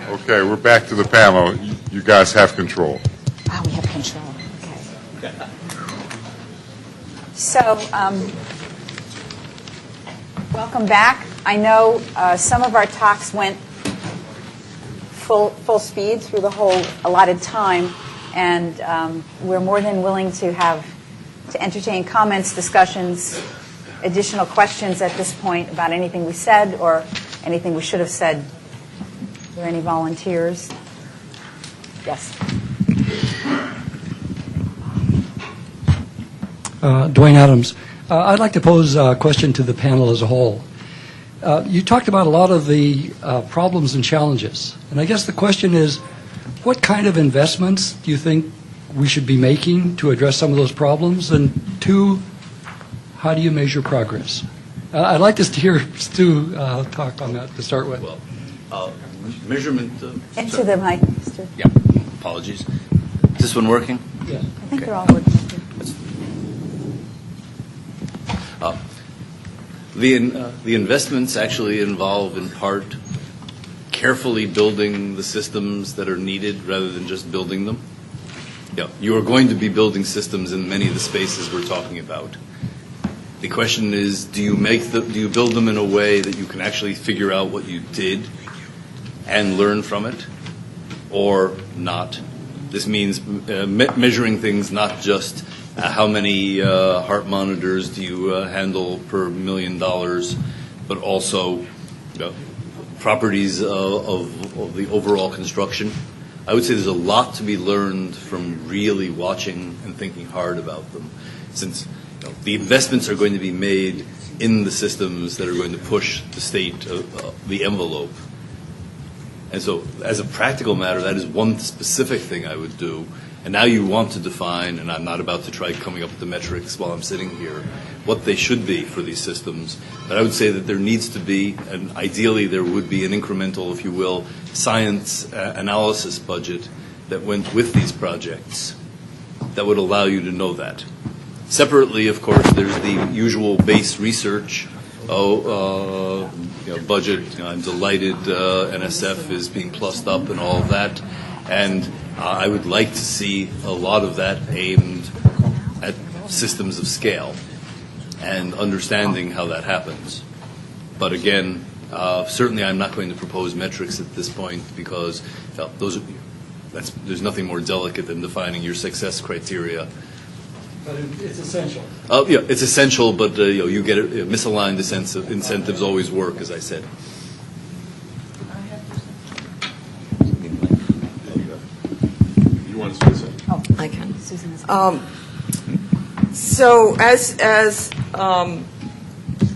Okay, we're back to the panel. You guys have control. Oh, we have control. Okay. So, welcome back. I know some of our talks went full speed through the whole allotted time, and we're more than willing to entertain comments, discussions, additional questions at this point about anything we said or anything we should have said. Are there any volunteers? Yes. Dwayne Adams. I'd like to pose a question to the panel as a whole. You talked about a lot of the problems and challenges, and I guess the question is, what kind of investments do you think we should be making to address some of those problems? And two, how do you measure progress? I'd like to hear Stu talk on that to start with. Well, measurement. Into the mic, Mr. Yeah, apologies. Is this one working? I Yeah. think they're all working. The investments actually involve, in part, carefully building the systems that are needed rather than just building them. Yeah, you are going to be building systems in many of the spaces we're talking about. The question is, do you build them in a way that you can actually figure out what you did and learn from it, or not? This means measuring things not just how many heart monitors do you handle per $1 million, but also properties of the overall construction. I would say there's a lot to be learned from really watching and thinking hard about them, since the investments are going to be made in the systems that are going to push the state, the envelope. And so, as a practical matter, that is one specific thing I would do. And now you want to define, and I'm not about to try coming up with the metrics while I'm sitting here, what they should be for these systems. But I would say that there needs to be, and ideally there would be, an incremental, if you will, science analysis budget that went with these projects that would allow you to know that. Separately, of course, there's the usual base research budget. I'm delighted NSF is being plussed up and all of that. And I would like to see a lot of that aimed at systems of scale and understanding how that happens. But again, certainly I'm not going to propose metrics at this point, because there's nothing more delicate than defining your success criteria. But it's essential. Yeah, it's essential, but you get it. Misaligned incentives always work, as I said. You want to say something? Oh, I can. Susan is. So as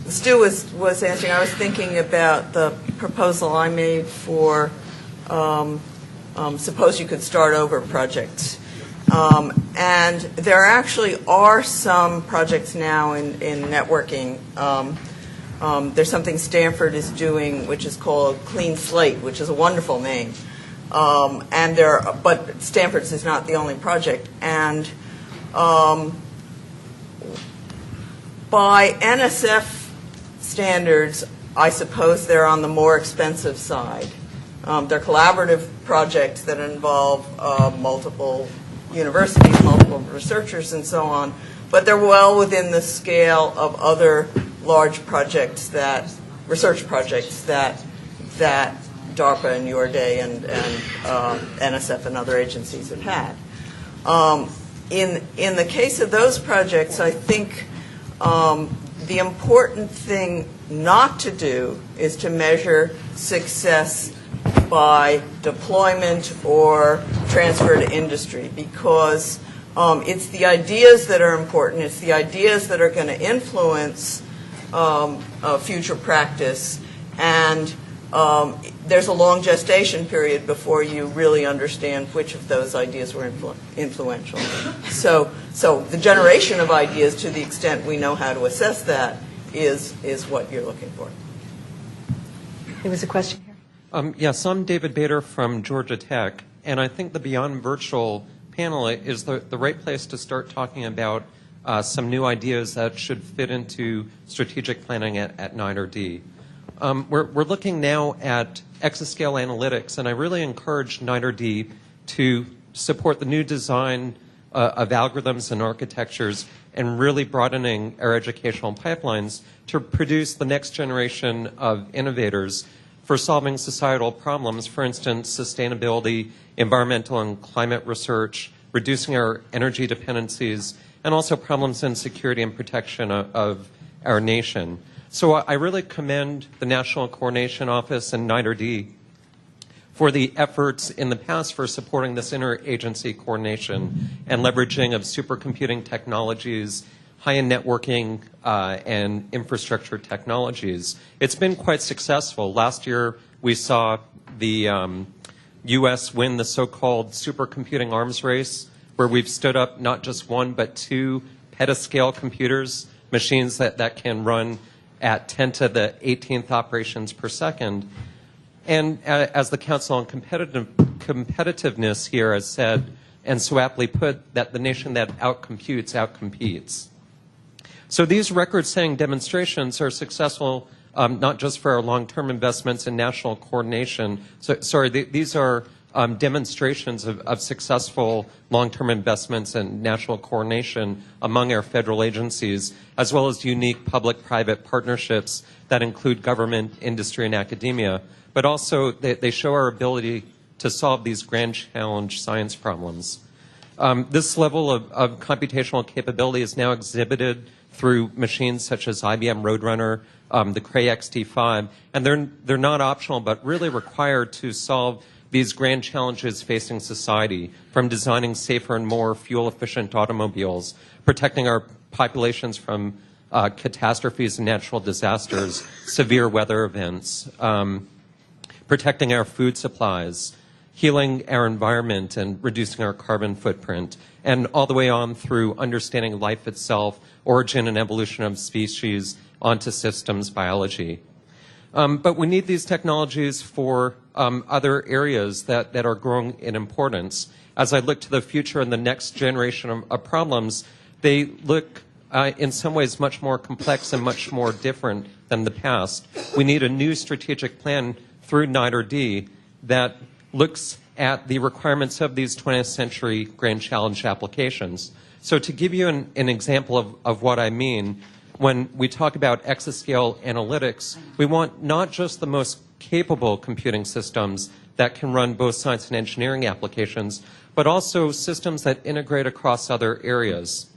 Stu was answering, I was thinking about the proposal I made for suppose you could start over projects. And there actually are some projects now in networking. There's something Stanford is doing, which is called Clean Slate, which is a wonderful name. But Stanford's is not the only project. And by NSF standards, I suppose they're on the more expensive side. They're collaborative projects that involve multiple universities, multiple researchers, and so on. But they're well within the scale of other large projects research projects that DARPA and Your Day and NSF and other agencies have had. In the case of those projects, I think the important thing not to do is to measure success by deployment or transfer to industry, because it's the ideas that are important. It's the ideas that are going to influence future practice, and there's a long gestation period before you really understand which of those ideas were influential. So the generation of ideas, to the extent we know how to assess that, is what you're looking for. There was a question here. Yes, I'm David Bader from Georgia Tech, and I think the Beyond Virtual panel is the right place to start talking about some new ideas that should fit into strategic planning at NITRD. we're looking now at exascale analytics, and I really encourage NITRD to support the new design of algorithms and architectures and really broadening our educational pipelines to produce the next generation of innovators for solving societal problems, for instance, sustainability, environmental and climate research, reducing our energy dependencies, and also problems in security and protection of our nation. So I really commend the National Coordination Office and NITRD for the efforts in the past for supporting this interagency coordination and leveraging of supercomputing technologies, high-end networking, and infrastructure technologies. It's been quite successful. Last year, we saw the U.S. win the so-called supercomputing arms race, where we've stood up not just one, but 2 petascale computers, machines that can run at 10 to the 18th operations per second. And as the Council on Competitiveness here has said, and so aptly put, that the nation that outcomputes, outcompetes. So these record-setting demonstrations are successful not just for our long-term investments in national coordination. These are demonstrations of successful long-term investments in national coordination among our federal agencies, as well as unique public-private partnerships that include government, industry, and academia. But also, they show our ability to solve these grand challenge science problems. This level of computational capability is now exhibited through machines such as IBM Roadrunner, the Cray XT5, and they're not optional, but really required to solve these grand challenges facing society, from designing safer and more fuel-efficient automobiles, protecting our populations from catastrophes and natural disasters, severe weather events, protecting our food supplies, healing our environment and reducing our carbon footprint, and all the way on through understanding life itself, origin and evolution of species, onto systems biology. But we need these technologies for other areas that are growing in importance. As I look to the future and the next generation of problems, they look in some ways much more complex and much more different than the past. We need a new strategic plan through NITRD that looks at the requirements of these 20th century grand challenge applications. So to give you an example of what I mean, when we talk about exascale analytics, we want not just the most capable computing systems that can run both science and engineering applications, but also systems that integrate across other areas,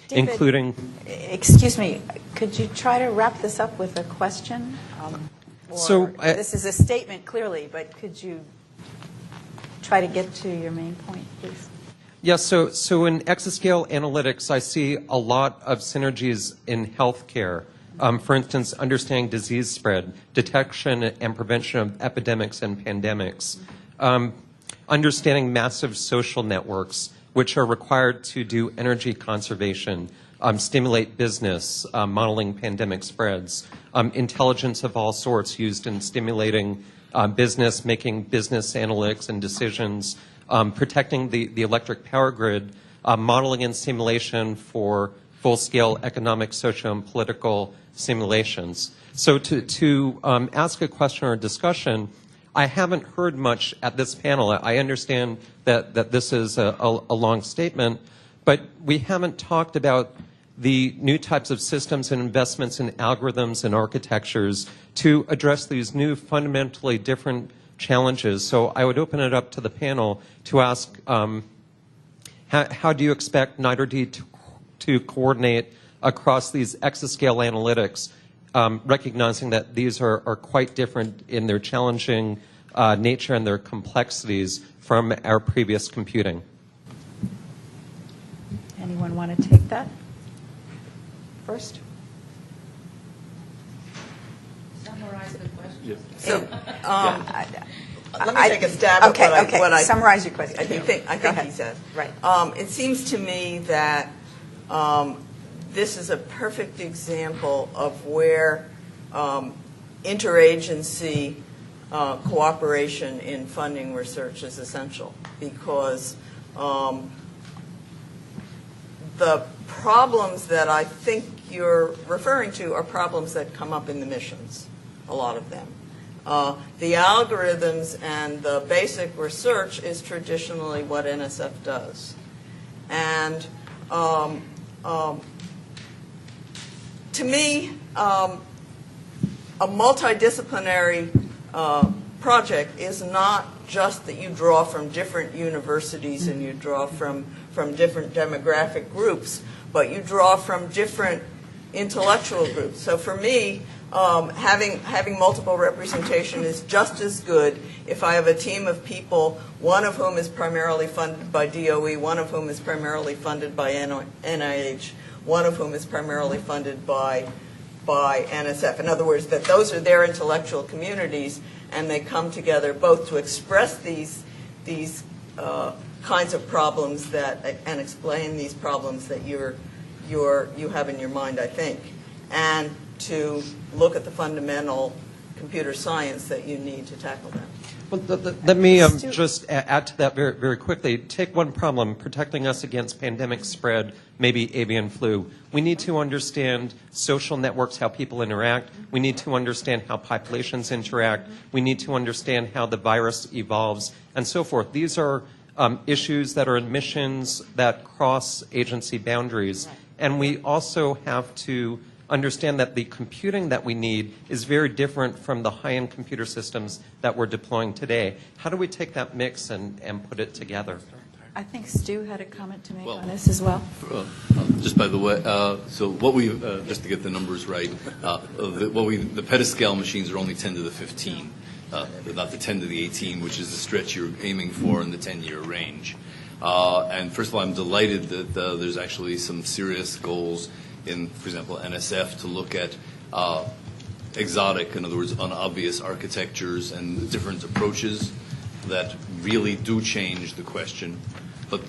David, including... Excuse me, could you try to wrap this up with a question? This is a statement, clearly, but could you try to get to your main point, please? Yes, so in exascale analytics, I see a lot of synergies in healthcare. For instance, understanding disease spread, detection and prevention of epidemics and pandemics, understanding massive social networks, which are required to do energy conservation, stimulate business, modeling pandemic spreads, intelligence of all sorts used in stimulating business, making business analytics and decisions, protecting the electric power grid, modeling and simulation for full-scale economic, social, and political simulations. So to ask a question or a discussion, I haven't heard much at this panel. I understand that this is a long statement, but we haven't talked about the new types of systems and investments in algorithms and architectures to address these new fundamentally different challenges. So I would open it up to the panel to ask, how do you expect NITRD to coordinate across these exascale analytics, recognizing that these are quite different in their challenging nature and their complexities from our previous computing? Anyone want to take that first? Summarize the question. So, let me take a stab at what I summarize your question. I think he said. Right. It seems to me that this is a perfect example of where interagency cooperation in funding research is essential, because the problems that I think you're referring to are problems that come up in the missions. a lot of them. The algorithms and the basic research is traditionally what NSF does. And to me, a multidisciplinary project is not just that you draw from different universities and you draw from different demographic groups, but you draw from different intellectual groups. So for me, having multiple representation is just as good if I have a team of people, one of whom is primarily funded by DOE, one of whom is primarily funded by NIH, one of whom is primarily funded by NSF. In other words, that those are their intellectual communities, and they come together both to express these kinds of problems and explain these problems that you have in your mind, I think, and to look at the fundamental computer science that you need to tackle them. Well, let me just add to that very, very quickly. Take one problem, protecting us against pandemic spread, maybe avian flu. We need to understand social networks, how people interact. We need to understand how populations interact. We need to understand how the virus evolves, and so forth. These are issues that are in missions that cross agency boundaries. And we also have to understand that the computing that we need is very different from the high-end computer systems that we're deploying today. How do we take that mix and put it together? I think Stu had a comment to make on this as well. Just by the way, so what we, just to get the numbers right, the petascale machines are only 10 to the 15, not the 10 to the 18, which is the stretch you're aiming for in the 10-year range. And first of all, I'm delighted that there's actually some serious goals in, for example, NSF to look at exotic, in other words, unobvious architectures and different approaches that really do change the question. But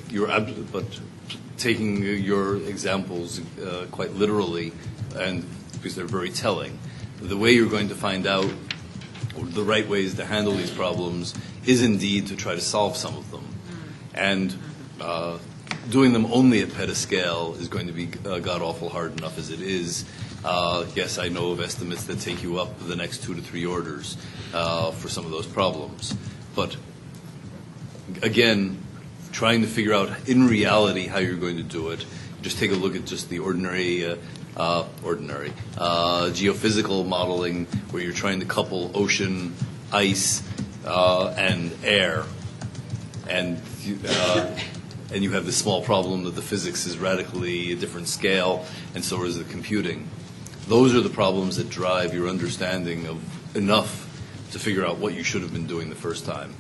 taking your examples quite literally, and because they're very telling, the way you're going to find out the right ways to handle these problems is indeed to try to solve some of them. And doing them only at petascale is going to be god-awful hard enough as it is. Yes, I know of estimates that take you up the next 2 to 3 orders for some of those problems. But again, trying to figure out in reality how you're going to do it, just take a look at just the ordinary geophysical modeling where you're trying to couple ocean, ice, and air. And you have this small problem that the physics is radically a different scale, and so is the computing. Those are the problems that drive your understanding of enough to figure out what you should have been doing the first time.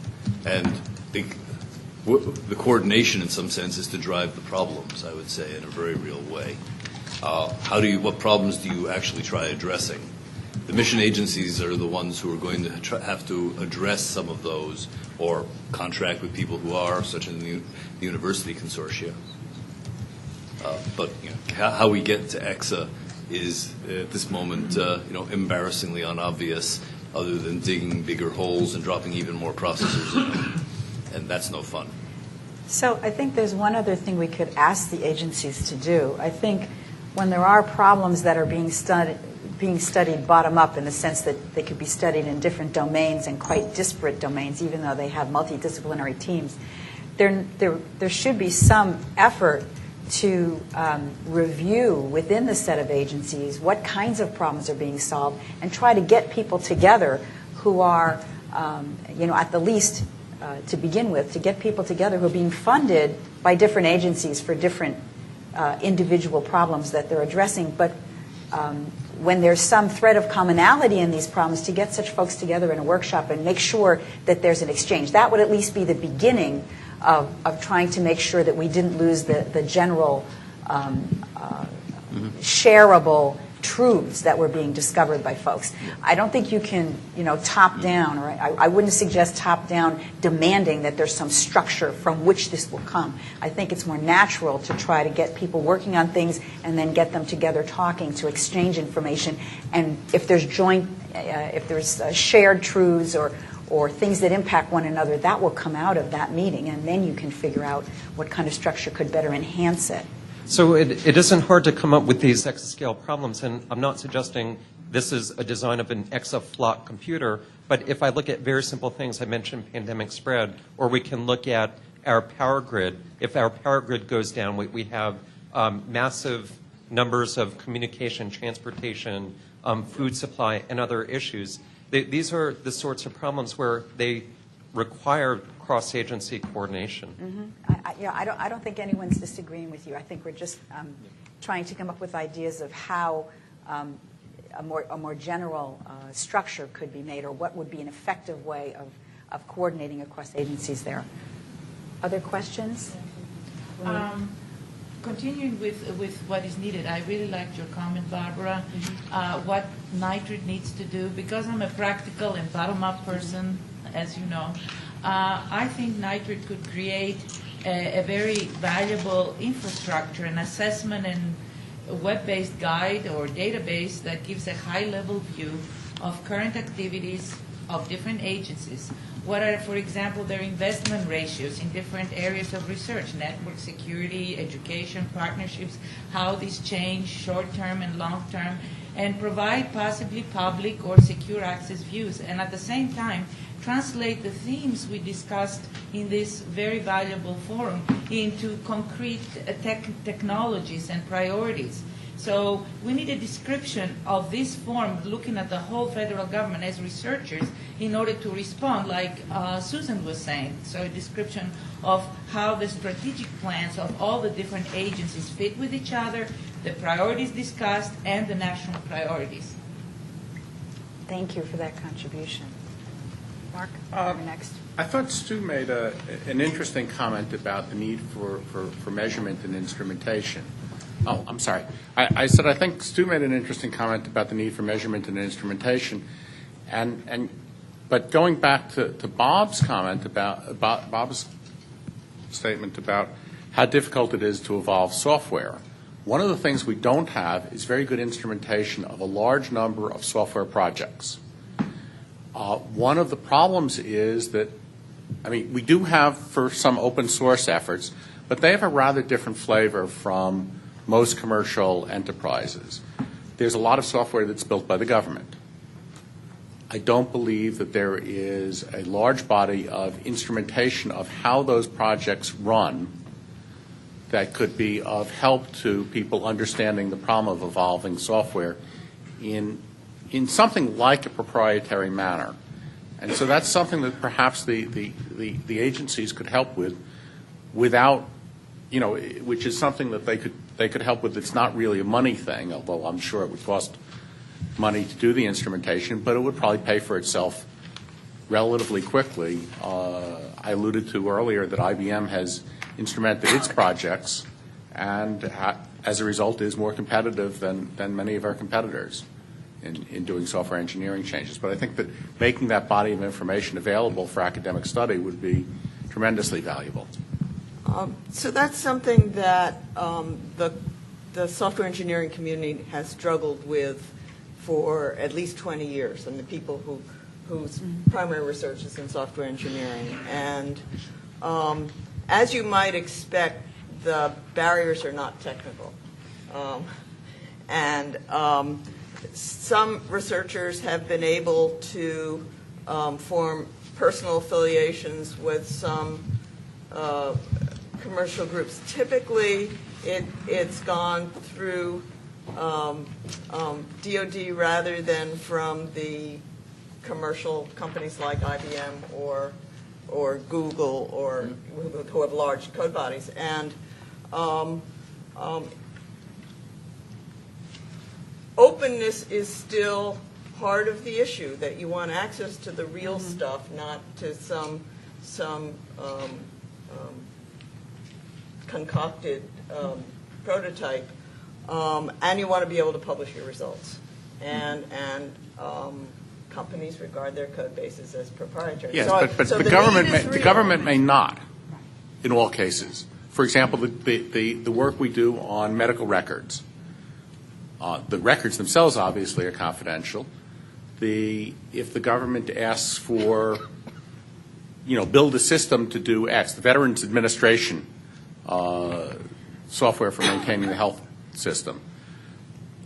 And the coordination, in some sense, is to drive the problems, I would say, in a very real way. What problems do you actually try addressing? The mission agencies are the ones who are going to have to address some of those, or contract with people who are, such as the university consortia. But how we get to EXA is, at this moment, embarrassingly unobvious, other than digging bigger holes and dropping even more processors in them. And that's no fun. So I think there's one other thing we could ask the agencies to do. I think when there are problems that are being studied bottom up, in the sense that they could be studied in different domains and quite disparate domains, even though they have multidisciplinary teams, there should be some effort to review within the set of agencies what kinds of problems are being solved, and try to get people together who are, at the least, to begin with, to get people together who are being funded by different agencies for different individual problems that they're addressing. But when there's some thread of commonality in these problems, to get such folks together in a workshop and make sure that there's an exchange. That would at least be the beginning of trying to make sure that we didn't lose the general shareable truths that were being discovered by folks. I don't think you can, top down, or I wouldn't suggest top down demanding that there's some structure from which this will come. I think it's more natural to try to get people working on things and then get them together talking to exchange information. And if there's shared truths or things that impact one another, that will come out of that meeting, and then you can figure out what kind of structure could better enhance it. So it isn't hard to come up with these exascale problems, and I'm not suggesting this is a design of an exaflop computer. But if I look at very simple things, I mentioned pandemic spread, or we can look at our power grid. If our power grid goes down, we have massive numbers of communication, transportation, food supply, and other issues. These are the sorts of problems where they require cross-agency coordination. I don't think anyone's disagreeing with you. I think we're just trying to come up with ideas of how a more general structure could be made, or what would be an effective way of coordinating across agencies there. Other questions? Continuing with what is needed, I really liked your comment, Barbara, what NITRD needs to do. Because I'm a practical and bottom-up person, as you know, I think NITRD could create a very valuable infrastructure, an assessment and a web-based guide or database that gives a high-level view of current activities of different agencies. What are, for example, their investment ratios in different areas of research, network security, education, partnerships, how these change short-term and long-term, and provide possibly public or secure access views. And at the same time, translate the themes we discussed in this very valuable forum into concrete technologies and priorities. So we need a description of this form, looking at the whole federal government as researchers in order to respond, like Susan was saying. So a description of how the strategic plans of all the different agencies fit with each other, the priorities discussed, and the national priorities. Thank you for that contribution. Mark, you're next. I thought Stu made an interesting comment about the need for measurement and instrumentation. Oh, I'm sorry. I said I think Stu made an interesting comment about the need for measurement and instrumentation, but going back to Bob's comment about Bob's statement about how difficult it is to evolve software. One of the things we don't have is very good instrumentation of a large number of software projects. One of the problems is that, I mean, we do have for some open source efforts, but they have a rather different flavor from most commercial enterprises. There's a lot of software that's built by the government. I don't believe that there is a large body of instrumentation of how those projects run that could be of help to people understanding the problem of evolving software in something like a proprietary manner. And so that's something that perhaps the agencies could help with without, you know, which is something that they could help with. It's not really a money thing, although I'm sure it would cost money to do the instrumentation, but it would probably pay for itself relatively quickly. I alluded to earlier that IBM has instrumented its projects and as a result is more competitive than many of our competitors in doing software engineering changes. But I think that making that body of information available for academic study would be tremendously valuable. So that's something that the software engineering community has struggled with for at least 20 years, and the people whose primary research is in software engineering. And as you might expect, the barriers are not technical. Some researchers have been able to form personal affiliations with some commercial groups. Typically, it's gone through DoD rather than from the commercial companies like IBM or Google or who have large code bodies. And openness is still part of the issue, that you want access to the real stuff, not to some concocted prototype, and you want to be able to publish your results. And companies regard their code bases as proprietary. Yes, but so the government may not in all cases. For example, the work we do on medical records. The records themselves obviously are confidential. If the government asks for, build a system to do X, the Veterans Administration software for maintaining the health system,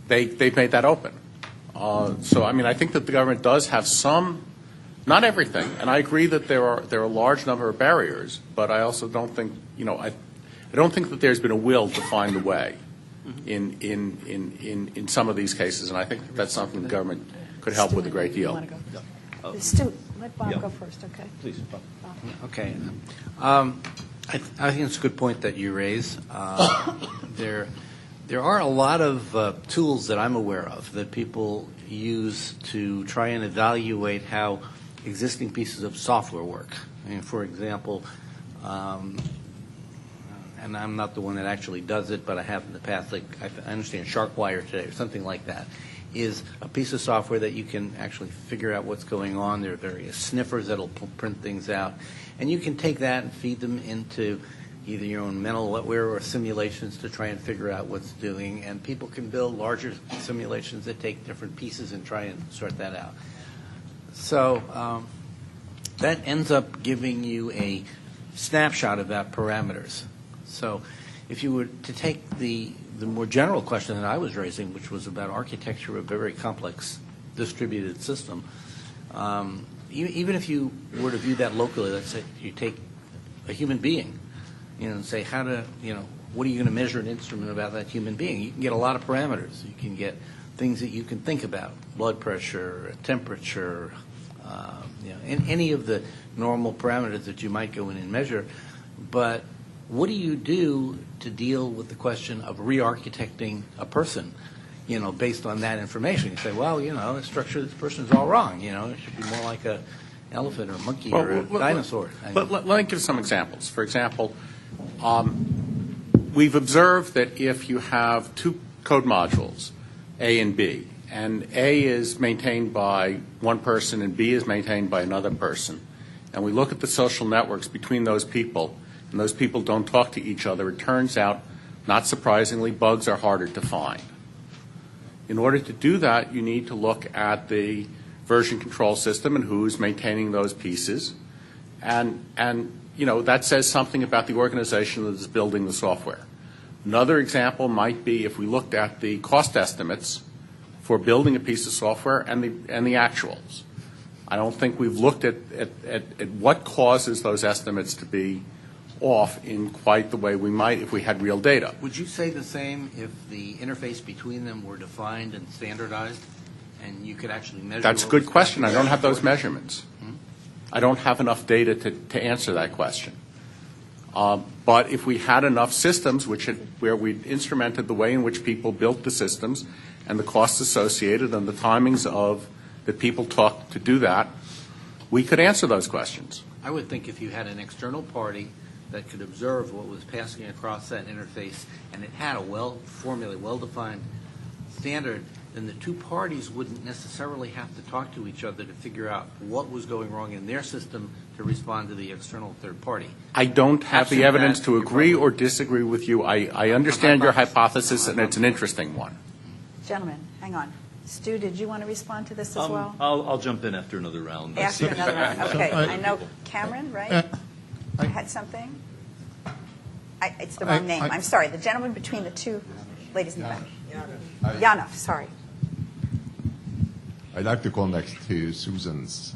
they've made that open. So, I mean, I think that the government does have some, not everything, and I agree that there are a large number of barriers, but I also don't think, I don't think that there's been a will to find a way in some of these cases, and I think that's something the government could help with a great deal. Stu, let Bob go first, okay? Please, Bob. Okay. I think it's a good point that you raise. There are a lot of tools that I'm aware of that people use to try and evaluate how existing pieces of software work. I mean, for example, and I'm not the one that actually does it, but I have in the past, like I understand Sharkwire today or something like that, is a piece of software that you can actually figure out what's going on. There are various sniffers that'll print things out. And you can take that and feed them into either your own mental wetware or simulations to try and figure out what's doing. And people can build larger simulations that take different pieces and try and sort that out. So that ends up giving you a snapshot about parameters. So if you were to take the more general question that I was raising, which was about architecture of a very complex distributed system, even if you were to view that locally, let's say you take a human being, and say what are you going to measure an instrument about that human being? You can get a lot of parameters. You can get things that you can think about: blood pressure, temperature, and any of the normal parameters that you might go in and measure. But what do you do to deal with the question of re-architecting a person, based on that information? You say, well, the structure of this person is all wrong. It should be more like an elephant or a monkey or a dinosaur. Let me give some examples. For example, we've observed that if you have two code modules, A and B, and A is maintained by one person and B is maintained by another person, and we look at the social networks between those people, and those people don't talk to each other, it turns out, not surprisingly, bugs are harder to find. In order to do that, you need to look at the version control system and who's maintaining those pieces, and that says something about the organization that is building the software. Another example might be if we looked at the cost estimates for building a piece of software and the actuals. I don't think we've looked at what causes those estimates to be off in quite the way we might if we had real data. Would you say the same if the interface between them were defined and standardized, and you could actually measure? That's a good question. I don't have those measurements. I don't have enough data to answer that question. But if we had enough systems where we instrumented the way in which people built the systems and the costs associated and the timings that people took to do that, we could answer those questions. I would think if you had an external party that could observe what was passing across that interface and it had a well-defined standard, then the two parties wouldn't necessarily have to talk to each other to figure out what was going wrong in their system to respond to the external third party. I don't have the evidence to agree or disagree with you. I understand your hypothesis, and it's an interesting one. Gentlemen, hang on. Stu, did you want to respond to this as well? I'll jump in after another round. After another round. Okay. I know Cameron, right? You had something? It's the wrong name. I'm sorry. The gentleman between the two ladies in the back. Janov, sorry. I'd like to connect to Susan's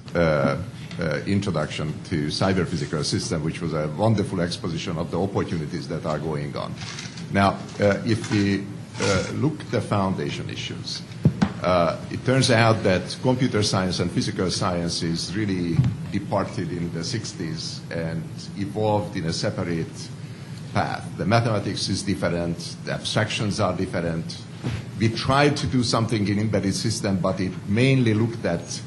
introduction to cyber-physical system, which was a wonderful exposition of the opportunities that are going on. Now, if we look at the foundation issues, it turns out that computer science and physical sciences really departed in the 60s and evolved in a separate path. The mathematics is different, the abstractions are different. We tried to do something in embedded system, but it mainly looked at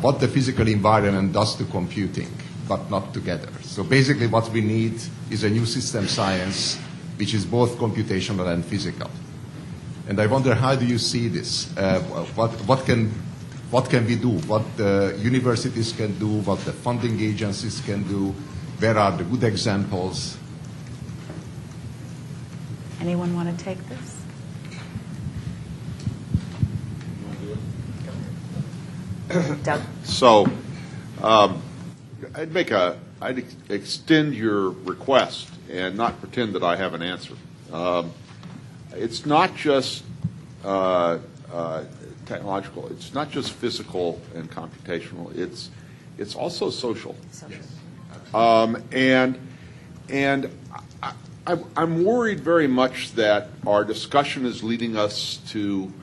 what the physical environment does to computing, but not together. So basically what we need is a new system science, which is both computational and physical. And I wonder, how do you see this? What can we do? What the universities can do? What the funding agencies can do? Where are the good examples? Anyone want to take this? Doug. So, I'd extend your request and not pretend that I have an answer. It's not just technological. It's not just physical and computational. It's also social. And I'm worried very much that our discussion is leading us to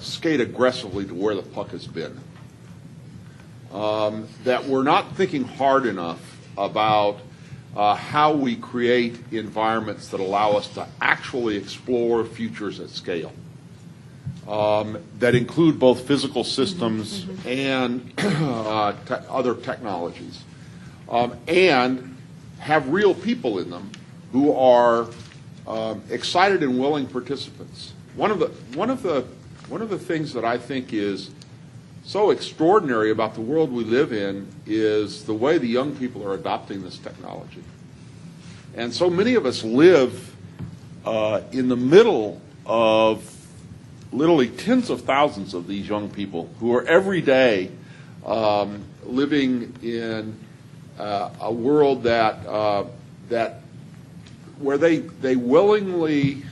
skate aggressively to where the puck has been. That we're not thinking hard enough about how we create environments that allow us to actually explore futures at scale, that include both physical systems and other technologies, and have real people in them who are excited and willing participants. One of the things that I think is so extraordinary about the world we live in is the way the young people are adopting this technology. And so many of us live in the middle of literally tens of thousands of these young people who are every day living in a world that where they willingly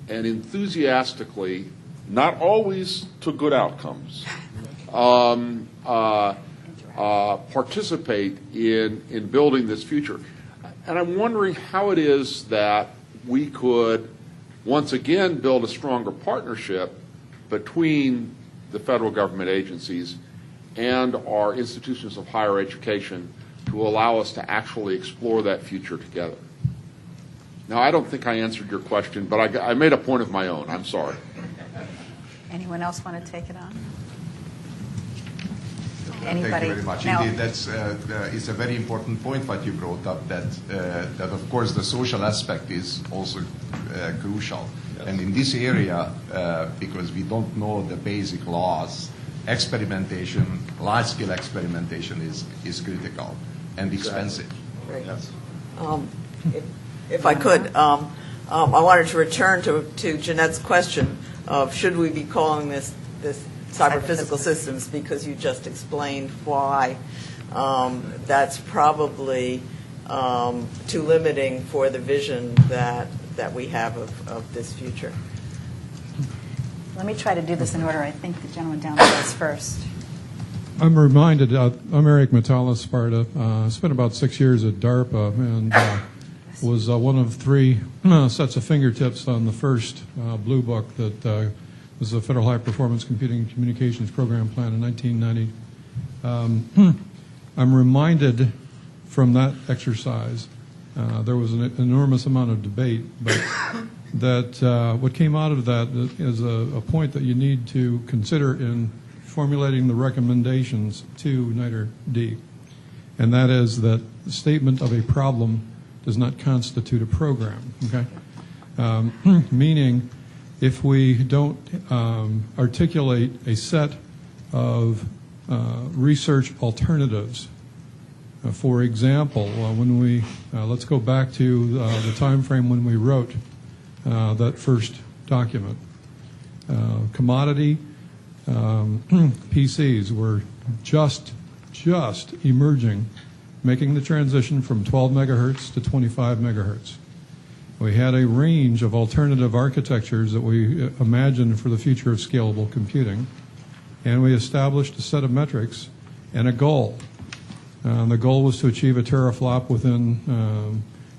and enthusiastically, not always to good outcomes, participate in building this future. And I'm wondering how it is that we could once again build a stronger partnership between the federal government agencies and our institutions of higher education to allow us to actually explore that future together. Now, I don't think I answered your question, but I made a point of my own. I'm sorry. Anyone else want to take it on? Thank you very much. No. Indeed, it's a very important point what you brought up, that of course the social aspect is also crucial. Yes. And in this area, because we don't know the basic laws, experimentation, large-scale experimentation is critical and expensive. Great. Yes. If I could, I wanted to return to Jeanette's question of should we be calling this cyber-physical systems, because you just explained why that's probably too limiting for the vision that we have of this future. Let me try to do this in order. I think the gentleman down there is first. I'm reminded, I'm Eric Metalis, Sparta. I spent about 6 years at DARPA and was one of 3 sets of fingertips on the first Blue Book that was the Federal High Performance Computing and Communications Program Plan in 1990. I'm reminded from that exercise, there was an enormous amount of debate, but that what came out of that is a point that you need to consider in formulating the recommendations to NITRD, and that is that the statement of a problem does not constitute a program, okay? Meaning, if we don't articulate a set of research alternatives, for example, when we, let's go back to the time frame when we wrote that first document. Commodity PCs were just emerging, making the transition from 12 megahertz to 25 megahertz. We had a range of alternative architectures that we imagined for the future of scalable computing, and we established a set of metrics and a goal. The goal was to achieve a teraflop within,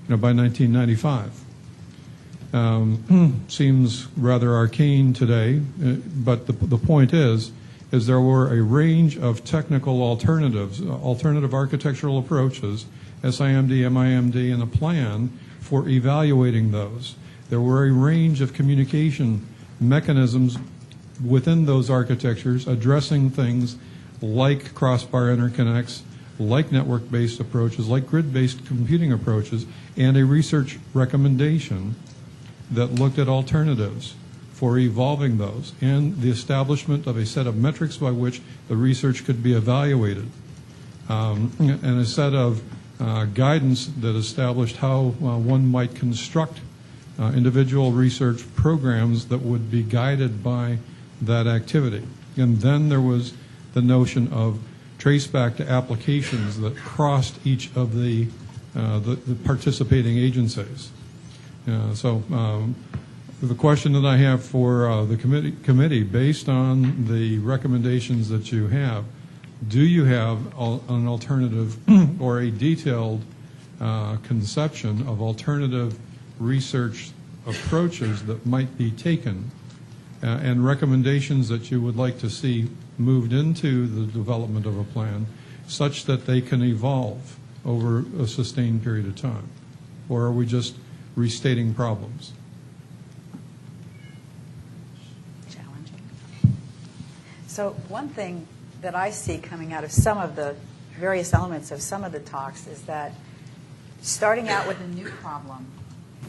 by 1995. Seems rather arcane today, but the point is there were a range of technical alternatives, alternative architectural approaches, SIMD, MIMD, and a plan for evaluating those. There were a range of communication mechanisms within those architectures addressing things like crossbar interconnects, like network-based approaches, like grid-based computing approaches, and a research recommendation that looked at alternatives for evolving those, and the establishment of a set of metrics by which the research could be evaluated, and a set of guidance that established how one might construct individual research programs that would be guided by that activity. And then there was the notion of traceback to applications that crossed each of the participating agencies. The question that I have for the committee, based on the recommendations that you have, do you have an alternative or a detailed conception of alternative research approaches that might be taken and recommendations that you would like to see moved into the development of a plan such that they can evolve over a sustained period of time? Or are we just restating problems? Challenging. So one thing that I see coming out of some of the various elements of some of the talks is that starting out with a new problem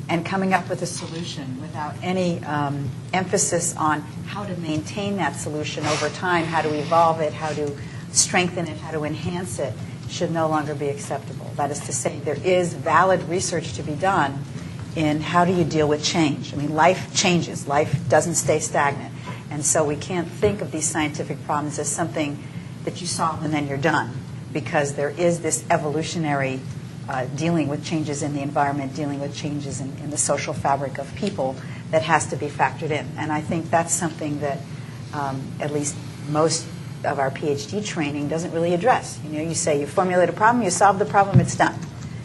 and coming up with a solution without any emphasis on how to maintain that solution over time, how to evolve it, how to strengthen it, how to enhance it, should no longer be acceptable. That is to say, there is valid research to be done in how do you deal with change. I mean, life changes. Life doesn't stay stagnant. And so we can't think of these scientific problems as something that you solve and then you're done, because there is this evolutionary dealing with changes in the environment, dealing with changes in the social fabric of people that has to be factored in. And I think that's something that at least most of our PhD training doesn't really address. You know, you say you formulate a problem, you solve the problem, it's done.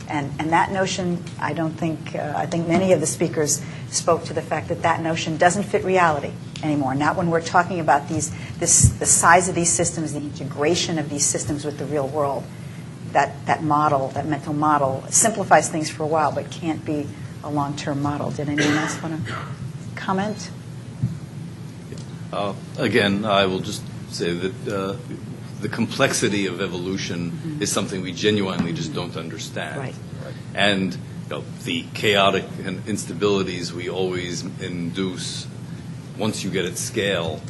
And that notion, I don't think, I think many of the speakers spoke to the fact that that notion doesn't fit reality anymore. Not when we're talking about the size of these systems, the integration of these systems with the real world. That model, that mental model, simplifies things for a while, but can't be a long-term model. Did anyone else want to comment? Again, I will just say that the complexity of evolution is something we genuinely just don't understand. Right. And the chaotic and instabilities we always induce once you get at scale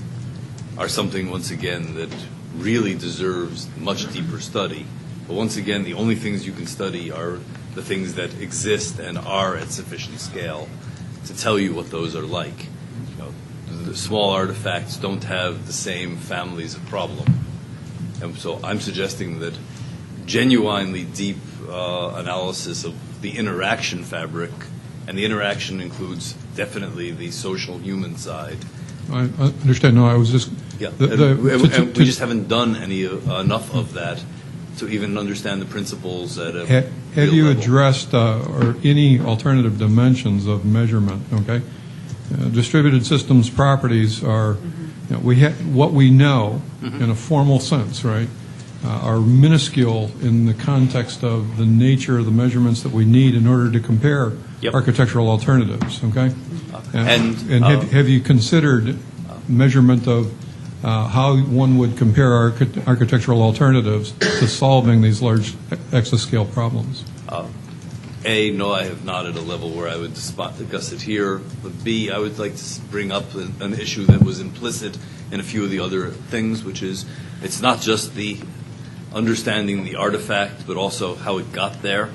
are something, once again, that really deserves much deeper study. But once again, the only things you can study are the things that exist and are at sufficient scale to tell you what those are like. The small artifacts don't have the same families of problem. And so I'm suggesting that genuinely deep analysis of the interaction fabric, and the interaction includes definitely the social human side. I understand. No, I was just... Yeah, and we just haven't done enough of that to even understand the principles at a Have you level. addressed or any alternative dimensions of measurement? Okay, distributed systems properties are what we know in a formal sense, right? Are minuscule in the context of the nature of the measurements that we need in order to compare architectural alternatives. Okay, and have you considered measurement of how one would compare architectural alternatives to solving these large exascale problems? No, I have not at a level where I would discuss it here. But B, I would like to bring up an issue that was implicit in a few of the other things, which is it's not just the understanding the artifact, but also how it got there.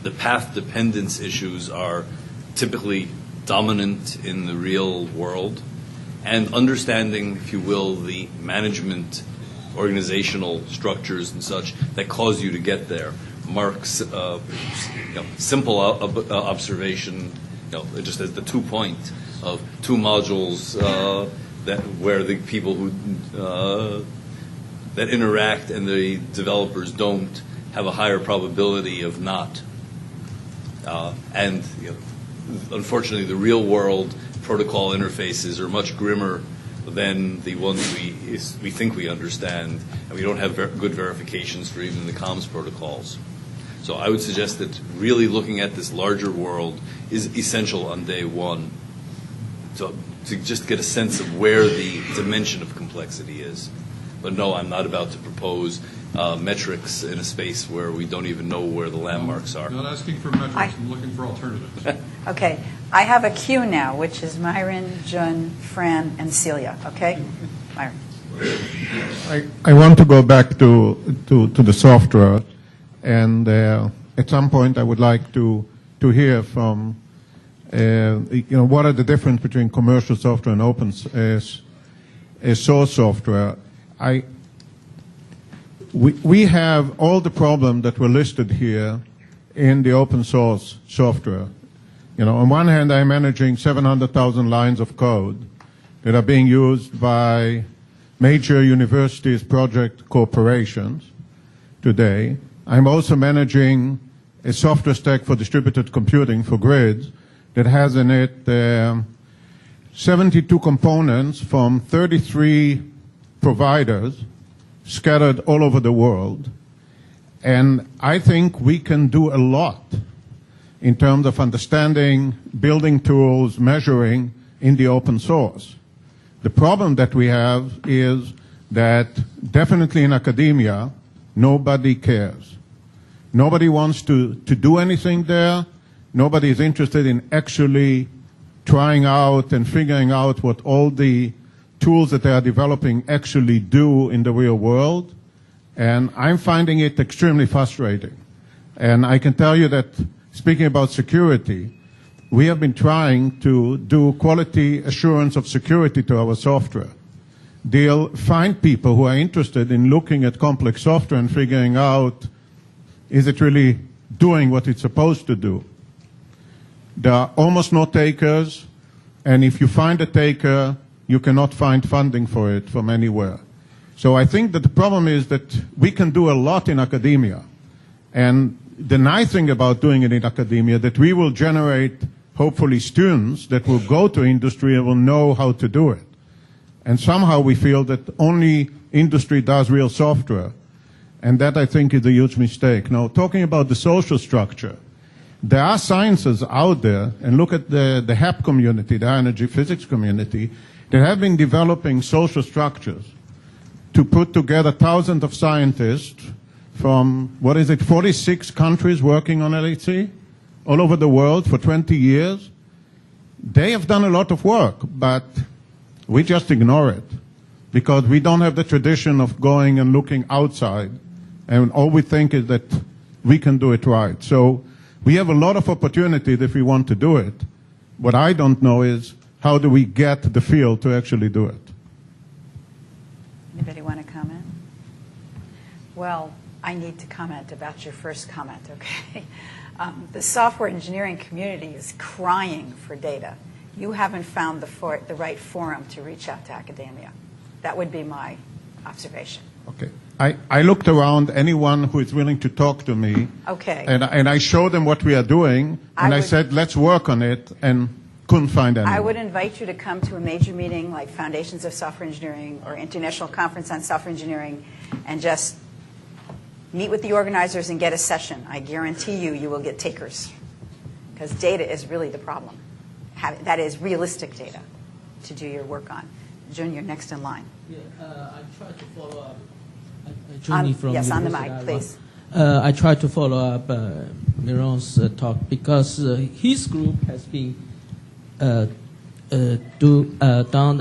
The path dependence issues are typically dominant in the real world. And understanding, if you will, the management, organizational structures and such that cause you to get there. Mark's simple observation, just as the 2 point of 2 modules where the people who that interact and the developers don't have a higher probability of not. And unfortunately, the real world protocol interfaces are much grimmer than the ones we think we understand, and we don't have good verifications for even the comms protocols. So I would suggest that really looking at this larger world is essential on day one, to just get a sense of where the dimension of complexity is. But no, I'm not about to propose metrics in a space where we don't even know where the landmarks are. I'm not asking for metrics, I'm looking for alternatives. Okay. I have a queue now, which is Myron, Jun, Fran, and Celia. Okay? Myron. I want to go back to the software, and at some point I would like to hear from what are the difference between commercial software and open source software. We have all the problems that were listed here in the open source software. On one hand, I'm managing 700,000 lines of code that are being used by major universities, project corporations today. I'm also managing a software stack for distributed computing for grids that has in it 72 components from 33 providers scattered all over the world. And I think we can do a lot in terms of understanding, building tools, measuring in the open source. The problem that we have is that definitely in academia, nobody cares. Nobody wants to do anything there. Nobody is interested in actually trying out and figuring out what all the tools that they are developing actually do in the real world. And I'm finding it extremely frustrating. And I can tell you that, speaking about security, we have been trying to do quality assurance of security to our software. Find people who are interested in looking at complex software and figuring out, is it really doing what it's supposed to do? There are almost no takers, and if you find a taker, you cannot find funding for it from anywhere. So I think that the problem is that we can do a lot in academia. And the nice thing about doing it in academia, that we will generate, hopefully, students that will go to industry and will know how to do it. And somehow we feel that only industry does real software. And that, I think, is a huge mistake. Now, talking about the social structure, there are sciences out there, and look at the HAP community, the high energy physics community, that have been developing social structures to put together thousands of scientists from, 46 countries working on LHC all over the world for 20 years. They have done a lot of work, but we just ignore it because we don't have the tradition of going and looking outside, and all we think is that we can do it right. So we have a lot of opportunities if we want to do it. What I don't know is how do we get the field to actually do it. Anybody want to comment? Well, I need to comment about your first comment, okay? The software engineering community is crying for data. You haven't found the right forum to reach out to academia. That would be my observation. Okay. I looked around, anyone who is willing to talk to me. Okay. And I showed them what we are doing, and I said, let's work on it, and couldn't find anyone. I would invite you to come to a major meeting like Foundations of Software Engineering or International Conference on Software Engineering and just meet with the organizers and get a session. I guarantee you will get takers because data is really the problem. That is realistic data to do your work on. Jun, you're next in line. Yeah, I tried to follow up. Johnny from yes, on the University mic, of please. I tried to follow up Miron's talk because his group has been done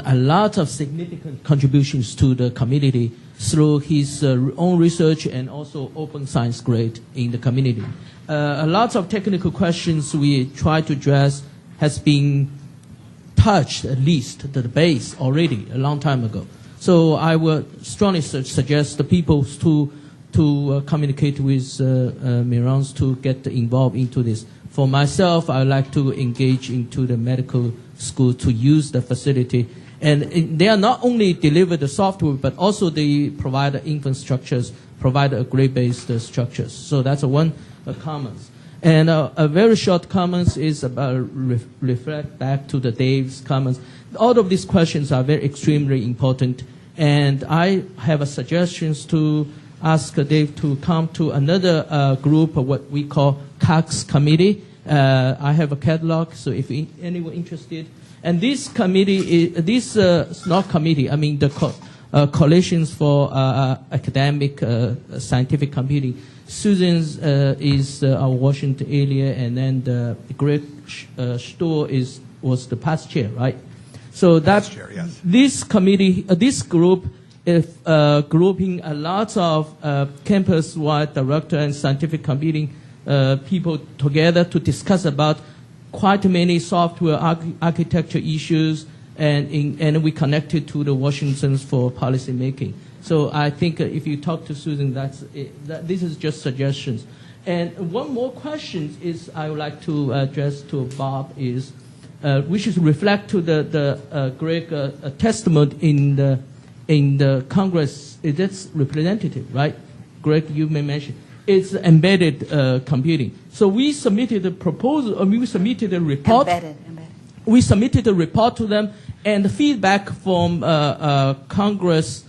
a lot of significant contributions to the community through his own research and also open science grade in the community. A lot of technical questions we try to address has been touched at least the base already a long time ago. So I would strongly suggest the people to communicate with Mirons to get involved into this. For myself, I would like to engage into the medical school to use the facility. And they are not only deliver the software, but also they provide the infrastructures, provide a grade-based structures. So that's one comments. And a very short comments is about reflect back to the Dave's comments. All of these questions are very extremely important. And I have a suggestions to ask Dave to come to another group of what we call CACS committee. I have a catalog, so if anyone interested. And this committee, not committee, I mean the coalitions for academic scientific computing. Susan's is our Washington area, and then the Greg Stoll was the past chair, right? So that yes. This committee, this group, is grouping a lot of campus-wide director and scientific computing people together to discuss about quite many software architecture issues, and we connected to the Washingtons for policy making. So I think if you talk to Susan, this is just suggestions. And one more question is I would like to address to Bob is, which is reflect to the Greg testimony in the Congress. It's representative, right? Greg, you may mention. It's embedded computing. So we submitted a proposal, we submitted a report. Embedded. We submitted a report to them, and the feedback from Congress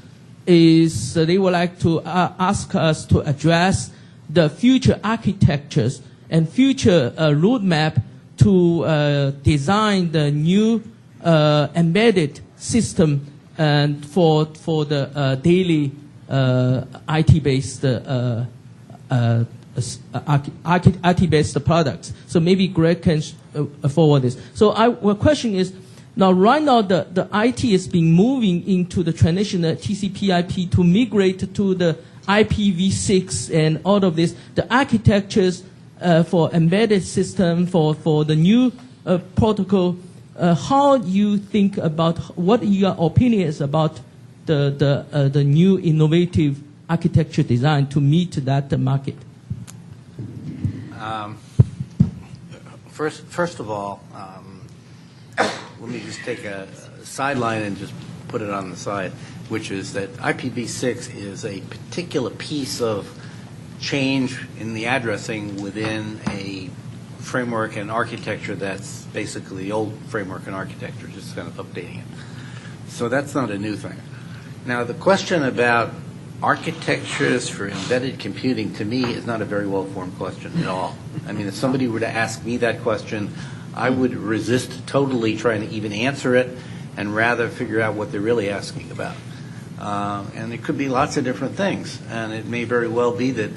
is they would like to ask us to address the future architectures and future roadmap to design the new embedded system and for the daily IT-based IT-based products. So maybe Greg can forward this. So our question is, now right now the IT is being moving into the traditional TCP/IP to migrate to the IPv6 and all of this. The architectures for embedded system for the new protocol. How you think about what your opinion is about the new innovative architecture design to meet that market? First of all, let me just take a sideline and just put it on the side, which is that IPv6 is a particular piece of change in the addressing within a framework and architecture that's basically the old framework and architecture, just kind of updating it. So that's not a new thing. Now, the question about architectures for embedded computing, to me, is not a very well-formed question at all. I mean, if somebody were to ask me that question, I would resist totally trying to even answer it and rather figure out what they're really asking about. And it could be lots of different things. And it may very well be that,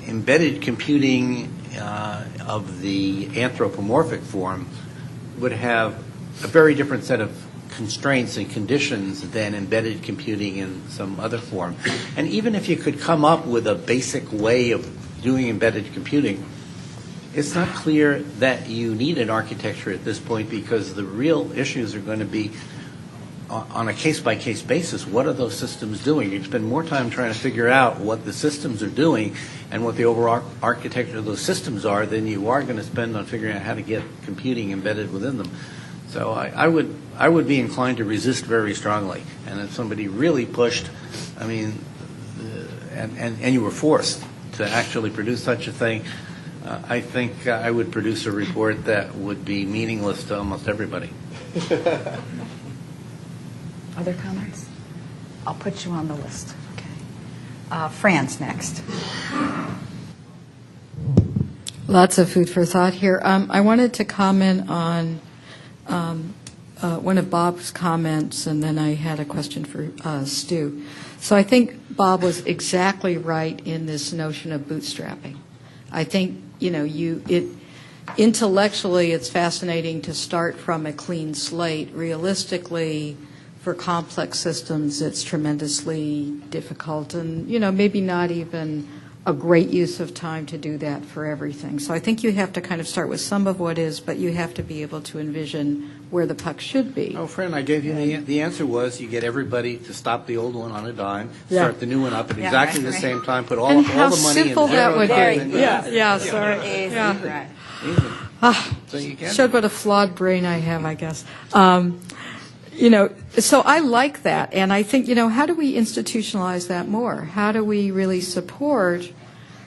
embedded computing of the anthropomorphic form would have a very different set of constraints and conditions than embedded computing in some other form. And even if you could come up with a basic way of doing embedded computing, it's not clear that you need an architecture at this point, because the real issues are going to be on a case-by-case basis. What are those systems doing? You spend more time trying to figure out what the systems are doing and what the overall architecture of those systems are than you are going to spend on figuring out how to get computing embedded within them. So I would be inclined to resist very strongly. And if somebody really pushed, I mean, and you were forced to actually produce such a thing, I think I would produce a report that would be meaningless to almost everybody. Other comments? I'll put you on the list. Okay. Fran's next. Lots of food for thought here. I wanted to comment on one of Bob's comments, and then I had a question for Stu. So I think Bob was exactly right in this notion of bootstrapping. I think, intellectually it's fascinating to start from a clean slate. Realistically, for complex systems, it's tremendously difficult and, maybe not even a great use of time to do that for everything. So I think you have to kind of start with some of what is, but you have to be able to envision where the puck should be. Oh, friend, I gave you the answer was you get everybody to stop the old one on a dime, start the new one up at exactly the same time, put all the money in. How simple that would be. Yeah, sorry. Yeah. So you can. Showed what a flawed brain I have, I guess. So I like that, and I think, how do we institutionalize that more? How do we really support,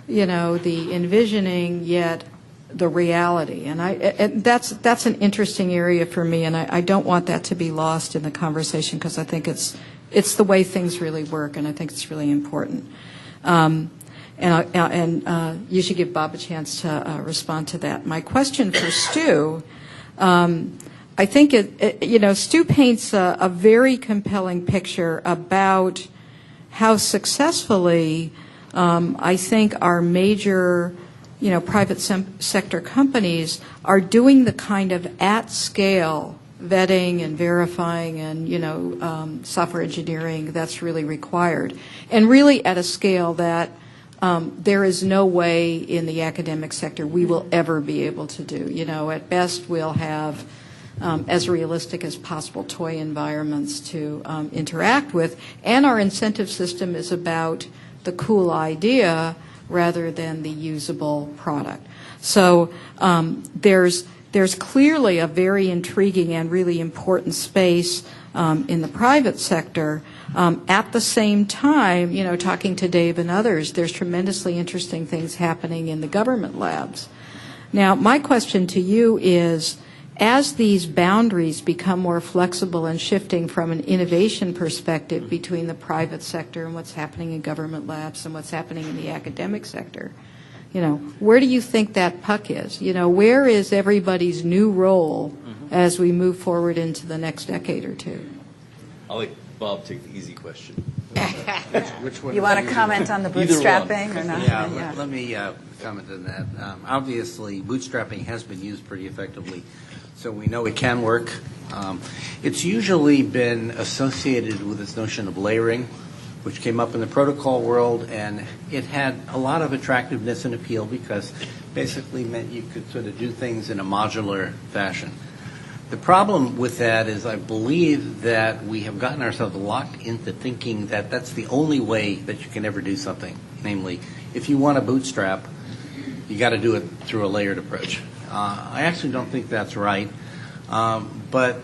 the envisioning yet the reality? And that's an interesting area for me, and I don't want that to be lost in the conversation, because I think it's the way things really work, and I think it's really important. And you should give Bob a chance to respond to that. My question for Stu. I think Stu paints a very compelling picture about how successfully I think our major, private sector companies are doing the kind of at-scale vetting and verifying and software engineering that's really required, and really at a scale that there is no way in the academic sector we will ever be able to do. At best we'll have as realistic as possible toy environments to interact with. And our incentive system is about the cool idea, rather than the usable product. So there's clearly a very intriguing and really important space in the private sector. At the same time, talking to Dave and others, there's tremendously interesting things happening in the government labs. Now, my question to you is, as these boundaries become more flexible and shifting from an innovation perspective between the private sector and what's happening in government labs and what's happening in the academic sector, where do you think that puck is? Where is everybody's new role as we move forward into the next decade or two? I'll let Bob take the easy question. Which one? You want to comment on the bootstrapping or not? Yeah, let me comment on that. Obviously, bootstrapping has been used pretty effectively, so we know it can work. It's usually been associated with this notion of layering, which came up in the protocol world, and it had a lot of attractiveness and appeal because basically meant you could sort of do things in a modular fashion. The problem with that is I believe that we have gotten ourselves locked into thinking that that's the only way that you can ever do something. Namely, if you want to bootstrap, you got to do it through a layered approach. I actually don't think that's right, but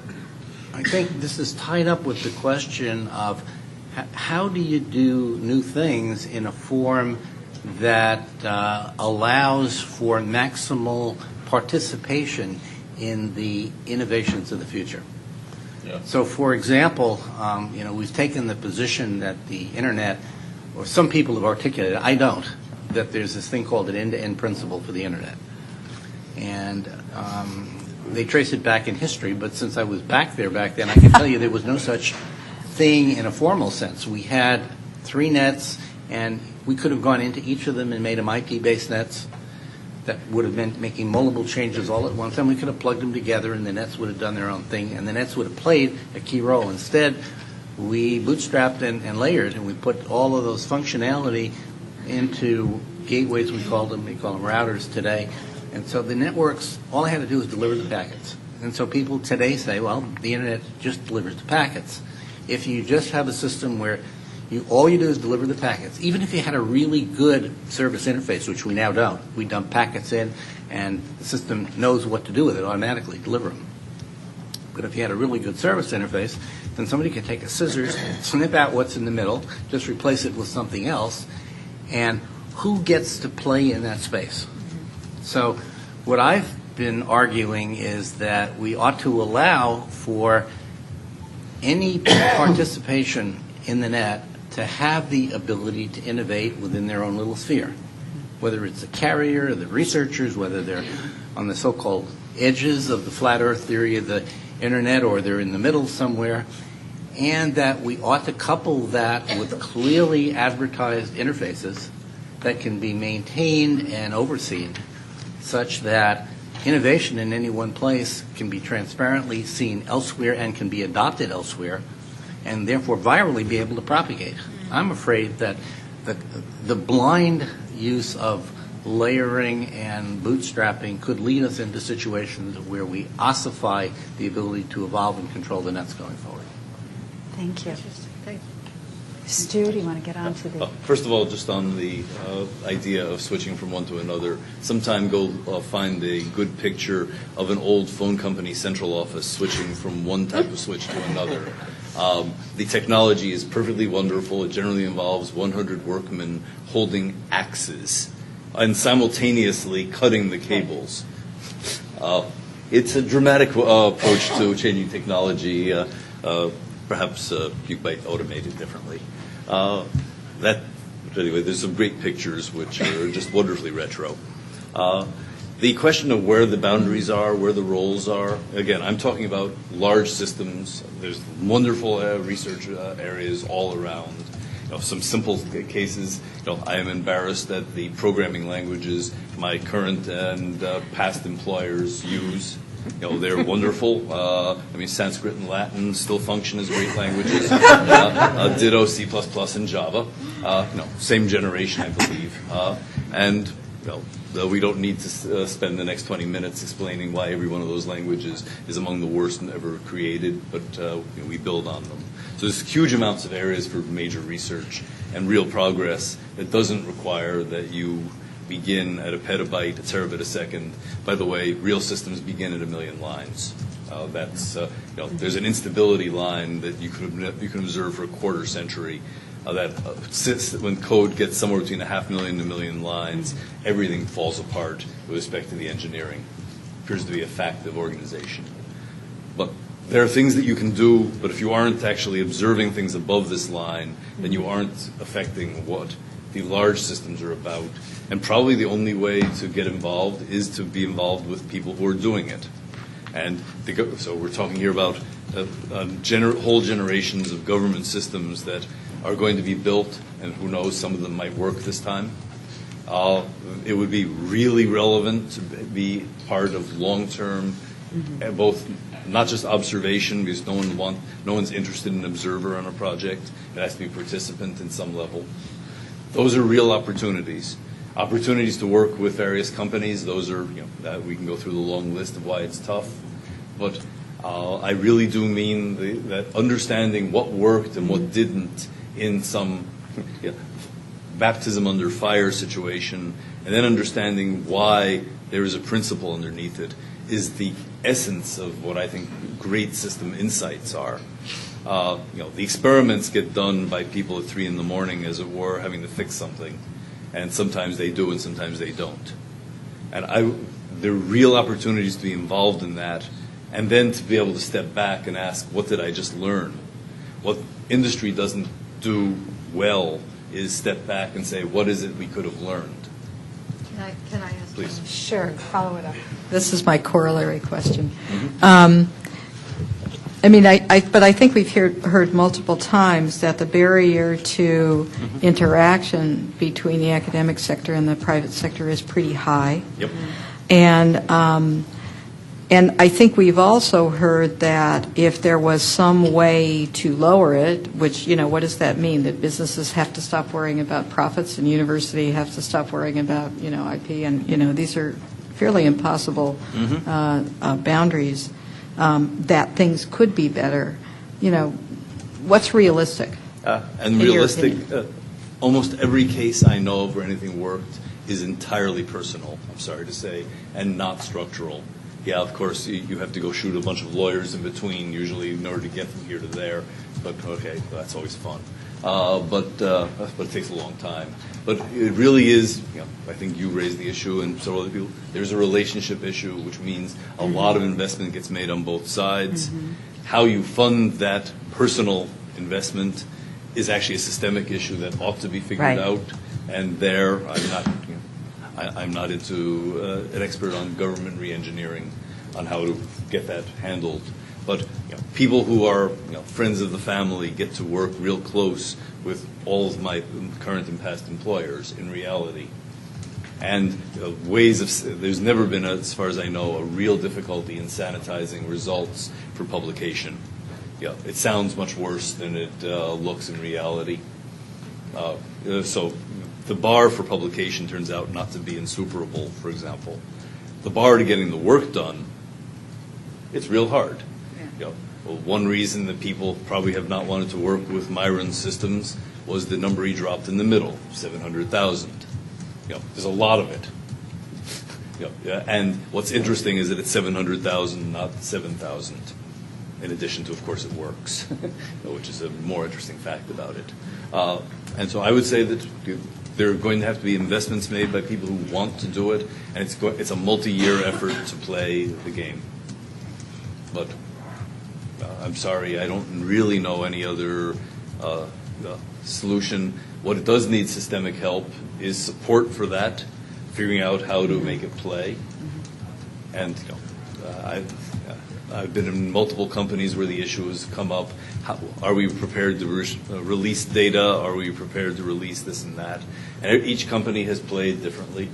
I think this is tied up with the question of how do you do new things in a form that allows for maximal participation in the innovations of the future. Yeah. So, for example, we've taken the position that the Internet, or some people have articulated, I don't, that there's this thing called an end-to-end principle for the Internet. And they trace it back in history, but since I was back there back then, I can tell you there was no such thing in a formal sense. We had 3 nets, and we could have gone into each of them and made them IP-based nets. That would have meant making multiple changes all at once, and we could have plugged them together, and the nets would have done their own thing, and the nets would have played a key role. Instead, we bootstrapped and layered, and we put all of those functionality into gateways, we call them routers today. And so the networks, all I had to do was deliver the packets. And so people today say, well, the Internet just delivers the packets. If you just have a system where all you do is deliver the packets, even if you had a really good service interface, which we now don't. We dump packets in, and the system knows what to do with it, automatically deliver them. But if you had a really good service interface, then somebody could take a scissors, snip out what's in the middle, just replace it with something else, and who gets to play in that space? So what I've been arguing is that we ought to allow for any participation in the net to have the ability to innovate within their own little sphere, whether it's the carrier, the researchers, whether they're on the so-called edges of the flat earth theory of the Internet or they're in the middle somewhere, and that we ought to couple that with clearly advertised interfaces that can be maintained and overseen such that innovation in any one place can be transparently seen elsewhere and can be adopted elsewhere, and therefore virally be able to propagate. I'm afraid that the blind use of layering and bootstrapping could lead us into situations where we ossify the ability to evolve and control the nets going forward. Thank you. Stu, do you want to get on to the... First of all, just on the idea of switching from one to another, sometime go find a good picture of an old phone company central office switching from one type of switch to another. The technology is perfectly wonderful. It generally involves 100 workmen holding axes and simultaneously cutting the cables. It's a dramatic approach to changing technology. Perhaps you might automate it differently. Anyway, there's some great pictures which are just wonderfully retro. The question of where the boundaries are, where the roles are, again, I'm talking about large systems. There's wonderful research areas all around. Some simple cases, I am embarrassed that the programming languages my current and past employers use. They're wonderful. Sanskrit and Latin still function as great languages. Ditto C++ and Java. Same generation, I believe. And we don't need to spend the next 20 minutes explaining why every one of those languages is among the worst ever created, but we build on them. So there's huge amounts of areas for major research and real progress that doesn't require that you begin at a petabyte, a terabit a second. By the way, real systems begin at 1 million lines. There's an instability line that you can observe for a quarter century. When code gets somewhere between 500,000 and 1 million lines, everything falls apart with respect to the engineering. It appears to be a fact of organization. But there are things that you can do, but if you aren't actually observing things above this line, then you aren't affecting what the large systems are about. And probably the only way to get involved is to be involved with people who are doing it. And so we're talking here about whole generations of government systems that are going to be built, and who knows, some of them might work this time. It would be really relevant to be part of long-term, both not just observation, because no one's interested in an observer on a project. It has to be a participant in some level. Those are real opportunities. Opportunities to work with various companies. Those are, that we can go through the long list of why it's tough. But I really do mean that understanding what worked and what didn't in some baptism under fire situation, and then understanding why there is a principle underneath it, is the essence of what I think great system insights are. The experiments get done by people at 3 a.m, as it were, having to fix something, and sometimes they do and sometimes they don't. And there are real opportunities to be involved in that, and then to be able to step back and ask, what did I just learn? What industry doesn't do well is step back and say, what is it we could have learned? Can I ask? Please. Sure, follow it up. This is my corollary question. But I think we've heard multiple times that the barrier to interaction between the academic sector and the private sector is pretty high. Yep. And I think we've also heard that if there was some way to lower it, which, what does that mean? That businesses have to stop worrying about profits and university have to stop worrying about, IP, and, these are fairly impossible boundaries, that things could be better. What's realistic? And realistic, almost every case I know of where anything worked is entirely personal, I'm sorry to say, and not structural. Yeah, of course, you have to go shoot a bunch of lawyers in between, usually, in order to get from here to there. But, okay, that's always fun. But it takes a long time. But it really is, I think you raised the issue, and several other people, there's a relationship issue, which means a lot of investment gets made on both sides. How you fund that personal investment is actually a systemic issue that ought to be figured out. And there, I'm not into an expert on government re-engineering on how to get that handled. But people who are friends of the family get to work real close with all of my current and past employers in reality. And there's never been, as far as I know, a real difficulty in sanitizing results for publication. It sounds much worse than it looks in reality. So the bar for publication turns out not to be insuperable, for example. The bar to getting the work done, it's real hard. One reason that people probably have not wanted to work with Myron systems was the number he dropped in the middle, 700,000. There's a lot of it. And what's interesting is that it's 700,000, not 7,000. In addition to, of course, it works, which is a more interesting fact about it. And so I would say that there are going to have to be investments made by people who want to do it, and it's a multi-year effort to play the game. But I'm sorry, I don't really know any other solution. What it does need systemic help is support for that, figuring out how to make it play. And I've been in multiple companies where the issue has come up. Are we prepared to release data? Are we prepared to release this and that? And each company has played differently.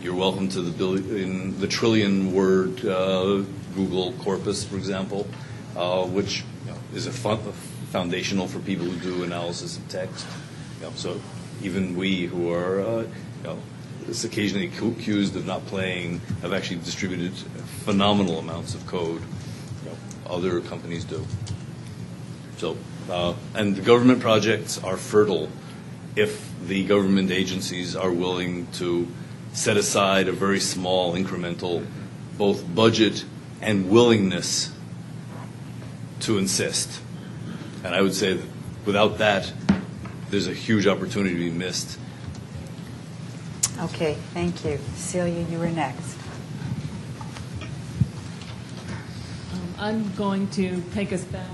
You're welcome to the trillion-word Google corpus, for example, which is foundational for people who do analysis of text. So even we who are occasionally accused of not playing have actually distributed phenomenal amounts of code. Other companies do. So And the government projects are fertile if the government agencies are willing to set aside a very small incremental both budget and willingness to insist. And I would say that without that, there's a huge opportunity to be missed. Okay, thank you. Celia, you were next. I'm going to take us back.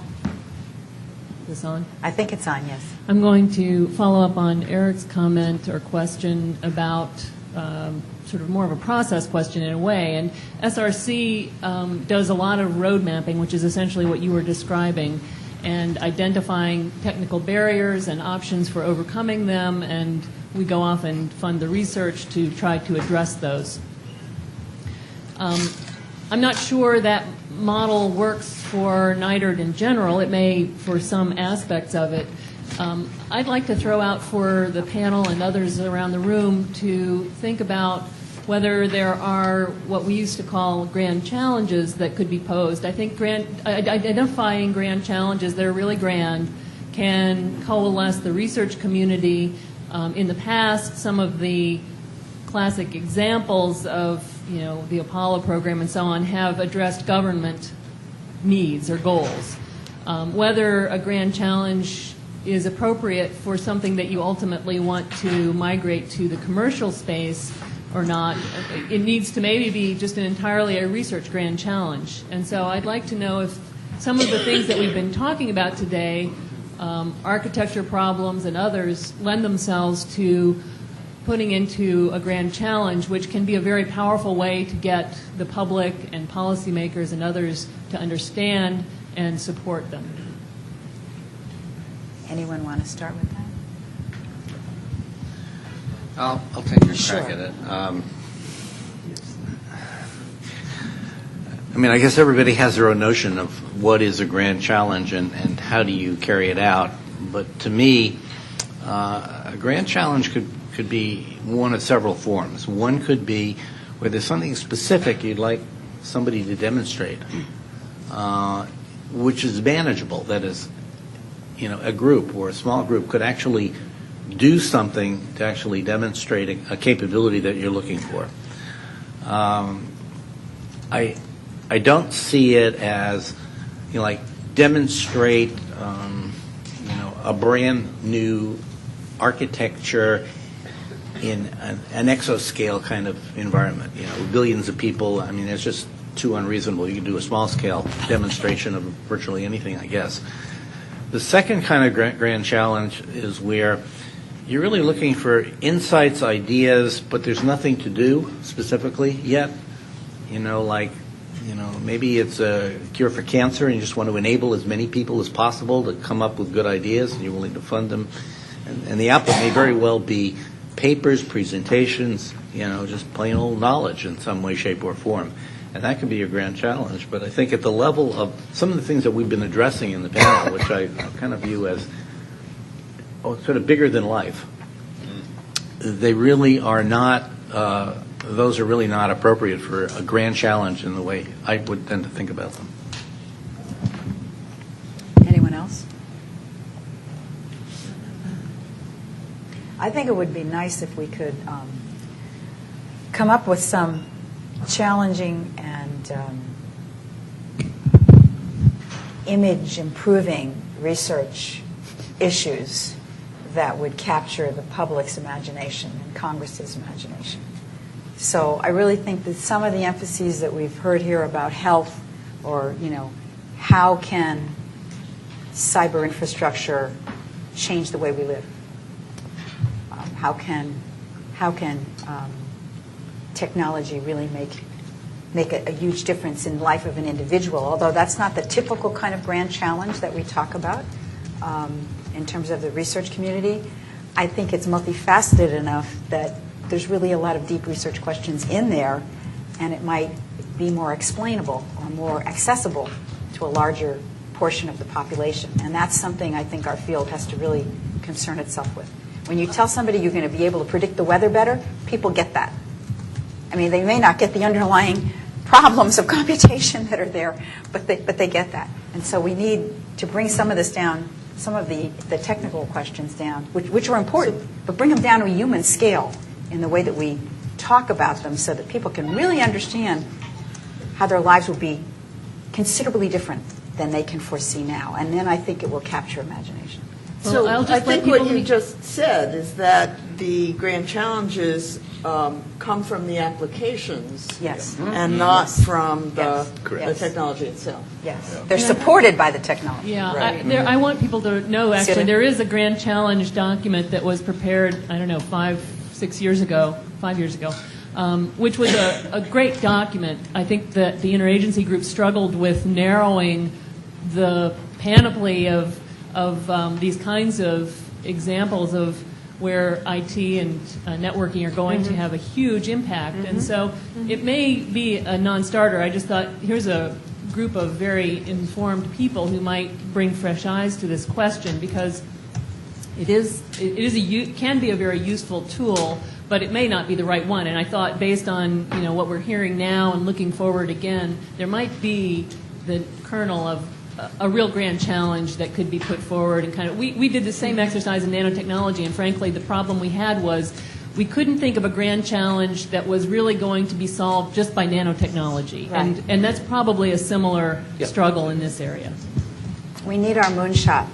Is this on? I think it's on, yes. I'm going to follow up on Eric's comment or question about sort of more of a process question in a way. And SRC does a lot of road mapping, which is essentially what you were describing, and identifying technical barriers and options for overcoming them, and we go off and fund the research to try to address those. I'm not sure that model works for NITRD in general. It may for some aspects of it. I'd like to throw out for the panel and others around the room to think about whether there are what we used to call grand challenges that could be posed. I think identifying grand challenges that are really grand can coalesce the research community. In the past, some of the classic examples of the Apollo program and so on have addressed government needs or goals. Whether a grand challenge is appropriate for something that you ultimately want to migrate to the commercial space or not, it needs to maybe be just entirely a research grand challenge. And so I'd like to know if some of the things that we've been talking about today, architecture problems and others, lend themselves to putting into a grand challenge, which can be a very powerful way to get the public and policymakers and others to understand and support them. Anyone want to start with that? I'll take a crack at it. I mean, I guess everybody has their own notion of what is a grand challenge and how do you carry it out. But to me, a grand challenge could be one of several forms. One could be where there's something specific you'd like somebody to demonstrate, which is manageable. That is, a group or a small group could actually do something to actually demonstrate a capability that you're looking for. I don't see it as like demonstrate a brand new architecture in an exascale kind of environment. Billions of people. I mean, it's just too unreasonable. You can do a small scale demonstration of virtually anything, I guess. The second kind of grand challenge is where you're really looking for insights, ideas, but there's nothing to do specifically yet. Maybe it's a cure for cancer and you just want to enable as many people as possible to come up with good ideas and you're willing to fund them. And the output may very well be papers, presentations, just plain old knowledge in some way, shape, or form. And that can be a grand challenge. But I think at the level of some of the things that we've been addressing in the panel, which I kind of view as sort of bigger than life, they really are not, those are really not appropriate for a grand challenge in the way I would tend to think about them. Anyone else? I think it would be nice if we could come up with some challenging and image-improving research issues that would capture the public's imagination and Congress's imagination. So I really think that some of the emphases that we've heard here about health or, how can cyber infrastructure change the way we live? How can technology really make a huge difference in the life of an individual? Although that's not the typical kind of grand challenge that we talk about in terms of the research community. I think it's multifaceted enough that there's really a lot of deep research questions in there, and it might be more explainable or more accessible to a larger portion of the population. And that's something I think our field has to really concern itself with. When you tell somebody you're going to be able to predict the weather better, people get that. I mean, they may not get the underlying problems of computation that are there, but they get that. And so we need to bring some of this down some of the technical questions down, which are important, but bring them down to a human scale in the way that we talk about them so that people can really understand how their lives will be considerably different than they can foresee now. And then I think it will capture imagination. So I'll just I let think people what you just said is that the grand challenges come from the applications, yes, and not from the Yes. technology itself. Yes, they're supported by the technology. Yeah, Right. I want people to know, actually, Excuse me? there is a grand challenge document that was prepared, I don't know, 5 years ago, which was a great document. I think that the interagency group struggled with narrowing the panoply of these kinds of examples of where IT and networking are going to have a huge impact. And so it may be a non-starter. I just thought, here's a group of very informed people who might bring fresh eyes to this question, because it can be a very useful tool, but it may not be the right one. And I thought, based on what we're hearing now and looking forward again, there might be the kernel of a real grand challenge that could be put forward. And we did the same exercise in nanotechnology, and frankly, the problem we had was we couldn't think of a grand challenge that was really going to be solved just by nanotechnology. Right. And that's probably a similar struggle in this area. We need our moonshot.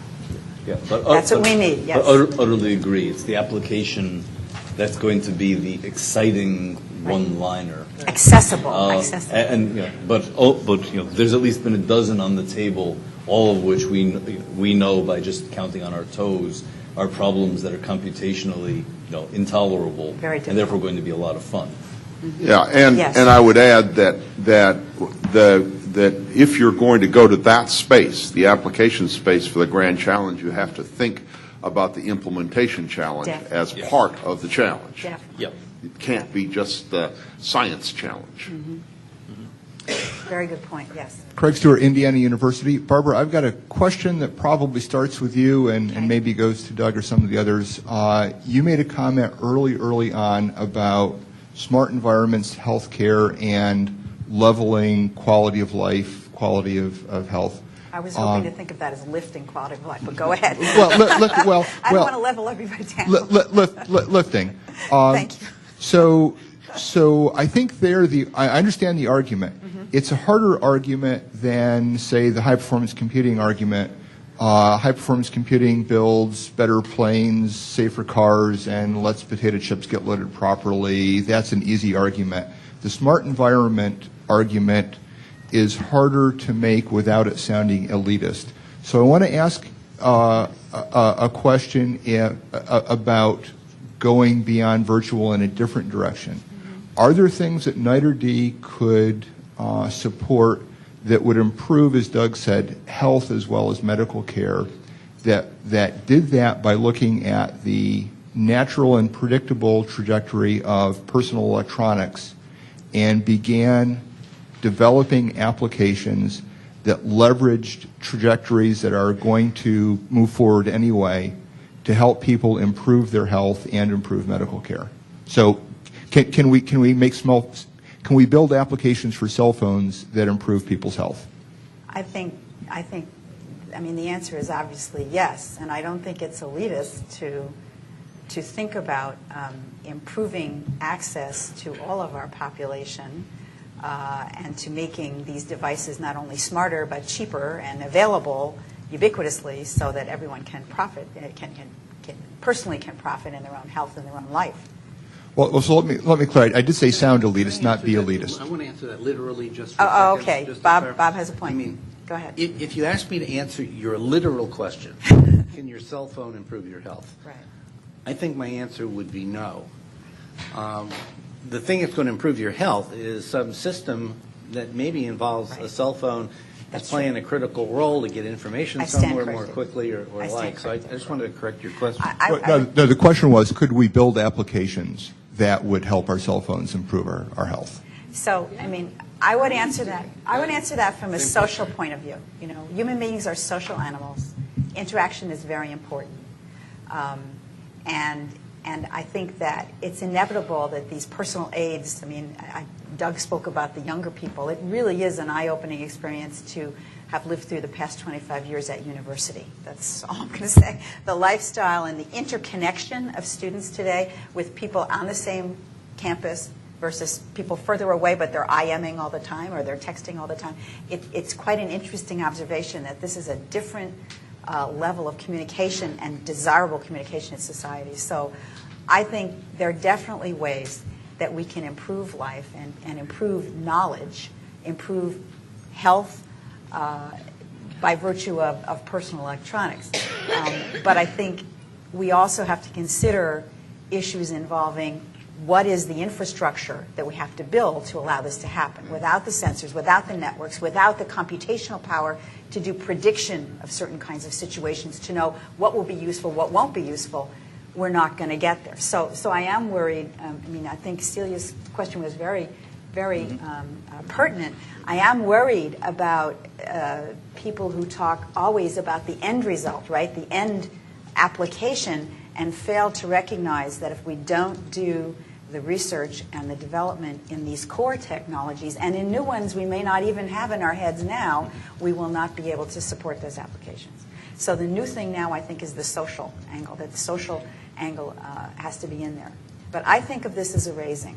Yeah, That's what we need, yes. But utterly agree. It's the application that's going to be the exciting one-liner. Accessible. But there's at least been a dozen on the table, all of which we know by just counting on our toes are problems that are computationally intolerable, Very difficult. and therefore going to be a lot of fun. Yeah, and Yes. I would add that if you're going to go to that space, the application space for the grand challenge, you have to think about the implementation challenge Definitely. as part of the challenge. Definitely. Yep. It can't be just the science challenge. Very good point, yes. Craig Stewart, Indiana University. Barbara, I've got a question that probably starts with you and maybe goes to Doug or some of the others. You made a comment early on about smart environments, healthcare, and leveling quality of life, quality of health. I was hoping to think of that as lifting quality of life, but go ahead. I don't want to level everybody down. Lifting. Thank you. So I think I understand the argument. It's a harder argument than, say, the high-performance computing argument. High-performance computing builds better planes, safer cars, and lets potato chips get loaded properly. That's an easy argument. The smart environment argument is harder to make without it sounding elitist. So I want to ask a question about going beyond virtual in a different direction. Are there things that NITRD could support that would improve, as Doug said, health as well as medical care, that did that by looking at the natural and predictable trajectory of personal electronics and began developing applications that leveraged trajectories that are going to move forward anyway to help people improve their health and improve medical care? So can we build applications for cell phones that improve people's health? I mean, the answer is obviously yes, and I don't think it's elitist to think about improving access to all of our population and to making these devices not only smarter but cheaper and available ubiquitously so that everyone can profit, personally can profit in their own health and their own life. Well, so let me clarify. I did say sound elitist, not be elitist. I want to answer that literally just for a second. Okay. Just to Bob clarify. has a point. I mean, go ahead. If you ask me to answer your literal question, can your cell phone improve your health? Right. I think my answer would be no. The thing that's going to improve your health is some system that maybe involves a cell phone that's playing a critical role to get information somewhere more quickly or like. So I just wanted to correct your question. No, the question was, could we build applications that would help our cell phones improve our health? So, I mean, I would answer that from a social point of view. You know, human beings are social animals. Interaction is very important. And I think that it's inevitable that these personal aids, I mean, Doug spoke about the younger people. It really is an eye-opening experience to have lived through the past 25 years at university. That's all I'm going to say. The lifestyle and the interconnection of students today with people on the same campus versus people further away, but they're IMing all the time or they're texting all the time. It's quite an interesting observation that this is a different level of communication and desirable communication in society. So I think there are definitely ways that we can improve life and improve knowledge, improve health by virtue of personal electronics. But I think we also have to consider issues involving what is the infrastructure that we have to build to allow this to happen. Without the sensors, without the networks, without the computational power to do prediction of certain kinds of situations, to know what will be useful, what won't be useful, we're not going to get there. So I am worried. I think Celia's question was very, very pertinent. I am worried about people who talk always about the end result, right? The end application, and fail to recognize that if we don't do the research and the development in these core technologies and in new ones we may not even have in our heads now, we will not be able to support those applications. So the new thing now, I think, is the social angle, that the social angle has to be in there. But I think of this as a raising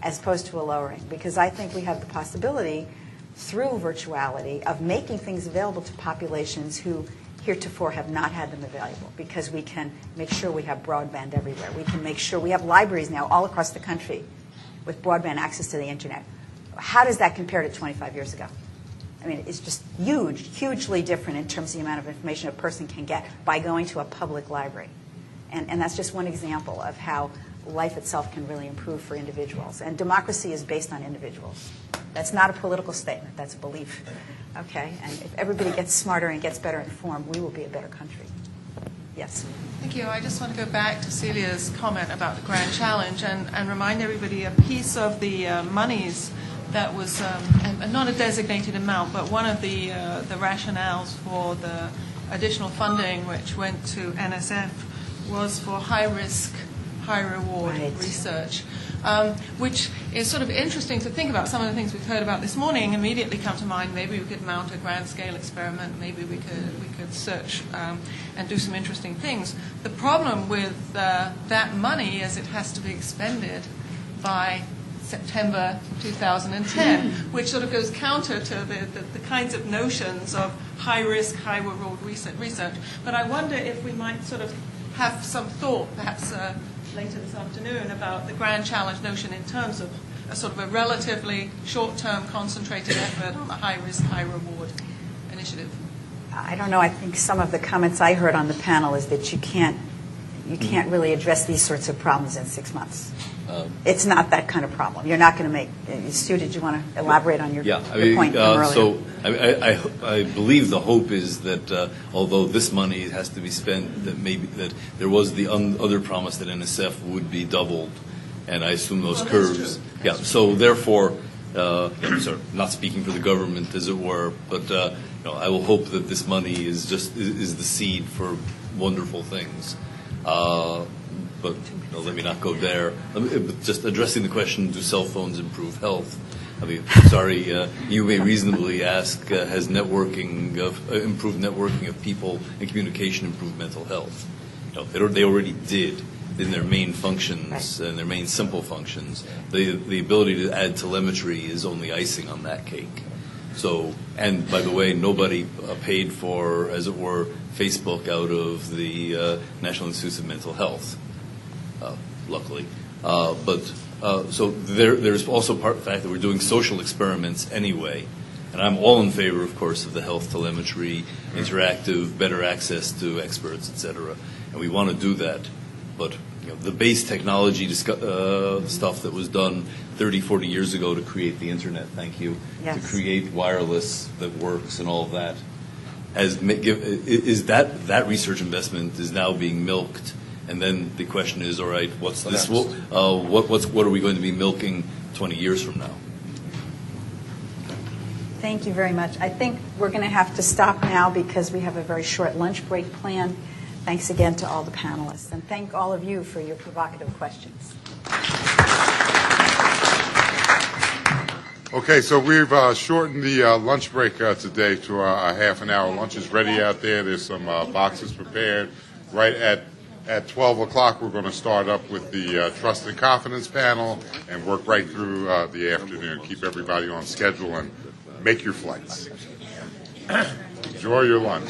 as opposed to a lowering, because I think we have the possibility through virtuality of making things available to populations who heretofore have not had them available, because we can make sure we have broadband everywhere. We can make sure we have libraries now all across the country with broadband access to the internet. How does that compare to 25 years ago? I mean, it's just hugely different in terms of the amount of information a person can get by going to a public library. And that's just one example of how life itself can really improve for individuals. And democracy is based on individuals. That's not a political statement. That's a belief. Okay? And if everybody gets smarter and gets better informed, we will be a better country. Yes? Thank you. I just want to go back to Celia's comment about the grand challenge and remind everybody a piece of the monies that was, and not a designated amount, but one of the rationales for the additional funding which went to NSF was for high-risk, high-reward research, which is sort of interesting to think about. Some of the things we've heard about this morning immediately come to mind. Maybe we could mount a grand-scale experiment. Maybe we could search and do some interesting things. The problem with that money is it has to be expended by September 2010, which sort of goes counter to the kinds of notions of high-risk, high-reward research. But I wonder if we might sort of have some thought, perhaps later this afternoon, about the grand challenge notion in terms of a sort of a relatively short-term concentrated effort on a high-risk, high-reward initiative. I don't know. I think some of the comments I heard on the panel is that you can't really address these sorts of problems in 6 months. It's not that kind of problem. You're not going to make. Stu, did you want to elaborate on your point from earlier? So I believe the hope is that although this money has to be spent, that there was the other promise that NSF would be doubled, and I assume those curves. Yeah. So therefore, not speaking for the government, as it were, but I will hope that this money is the seed for wonderful things. But let me not go there. Just addressing the question, do cell phones improve health? I mean, sorry, you may reasonably ask, has improved networking of people and communication improved mental health? They already did in their main functions and their main simple functions. The ability to add telemetry is only icing on that cake. So, and by the way, nobody paid for, as it were, Facebook out of the National Institute of Mental Health. Luckily. So there's also the fact that we're doing social experiments anyway. And I'm all in favor, of course, of the health telemetry, interactive, better access to experts, et cetera. And we want to do that. But the base technology stuff that was done 30, 40 years ago to create the Internet, thank you, to create wireless that works and all of that, is that research investment is now being milked. And then the question is, all right, what's this? What are we going to be milking 20 years from now? Thank you very much. I think we're going to have to stop now because we have a very short lunch break planned. Thanks again to all the panelists, and thank all of you for your provocative questions. Okay, so we've shortened the lunch break today to a half an hour. Lunch is ready out there. There's some boxes prepared. Right at 12 o'clock, we're going to start up with the Trust and Confidence panel and work right through the afternoon. Keep everybody on schedule and make your flights. Enjoy your lunch.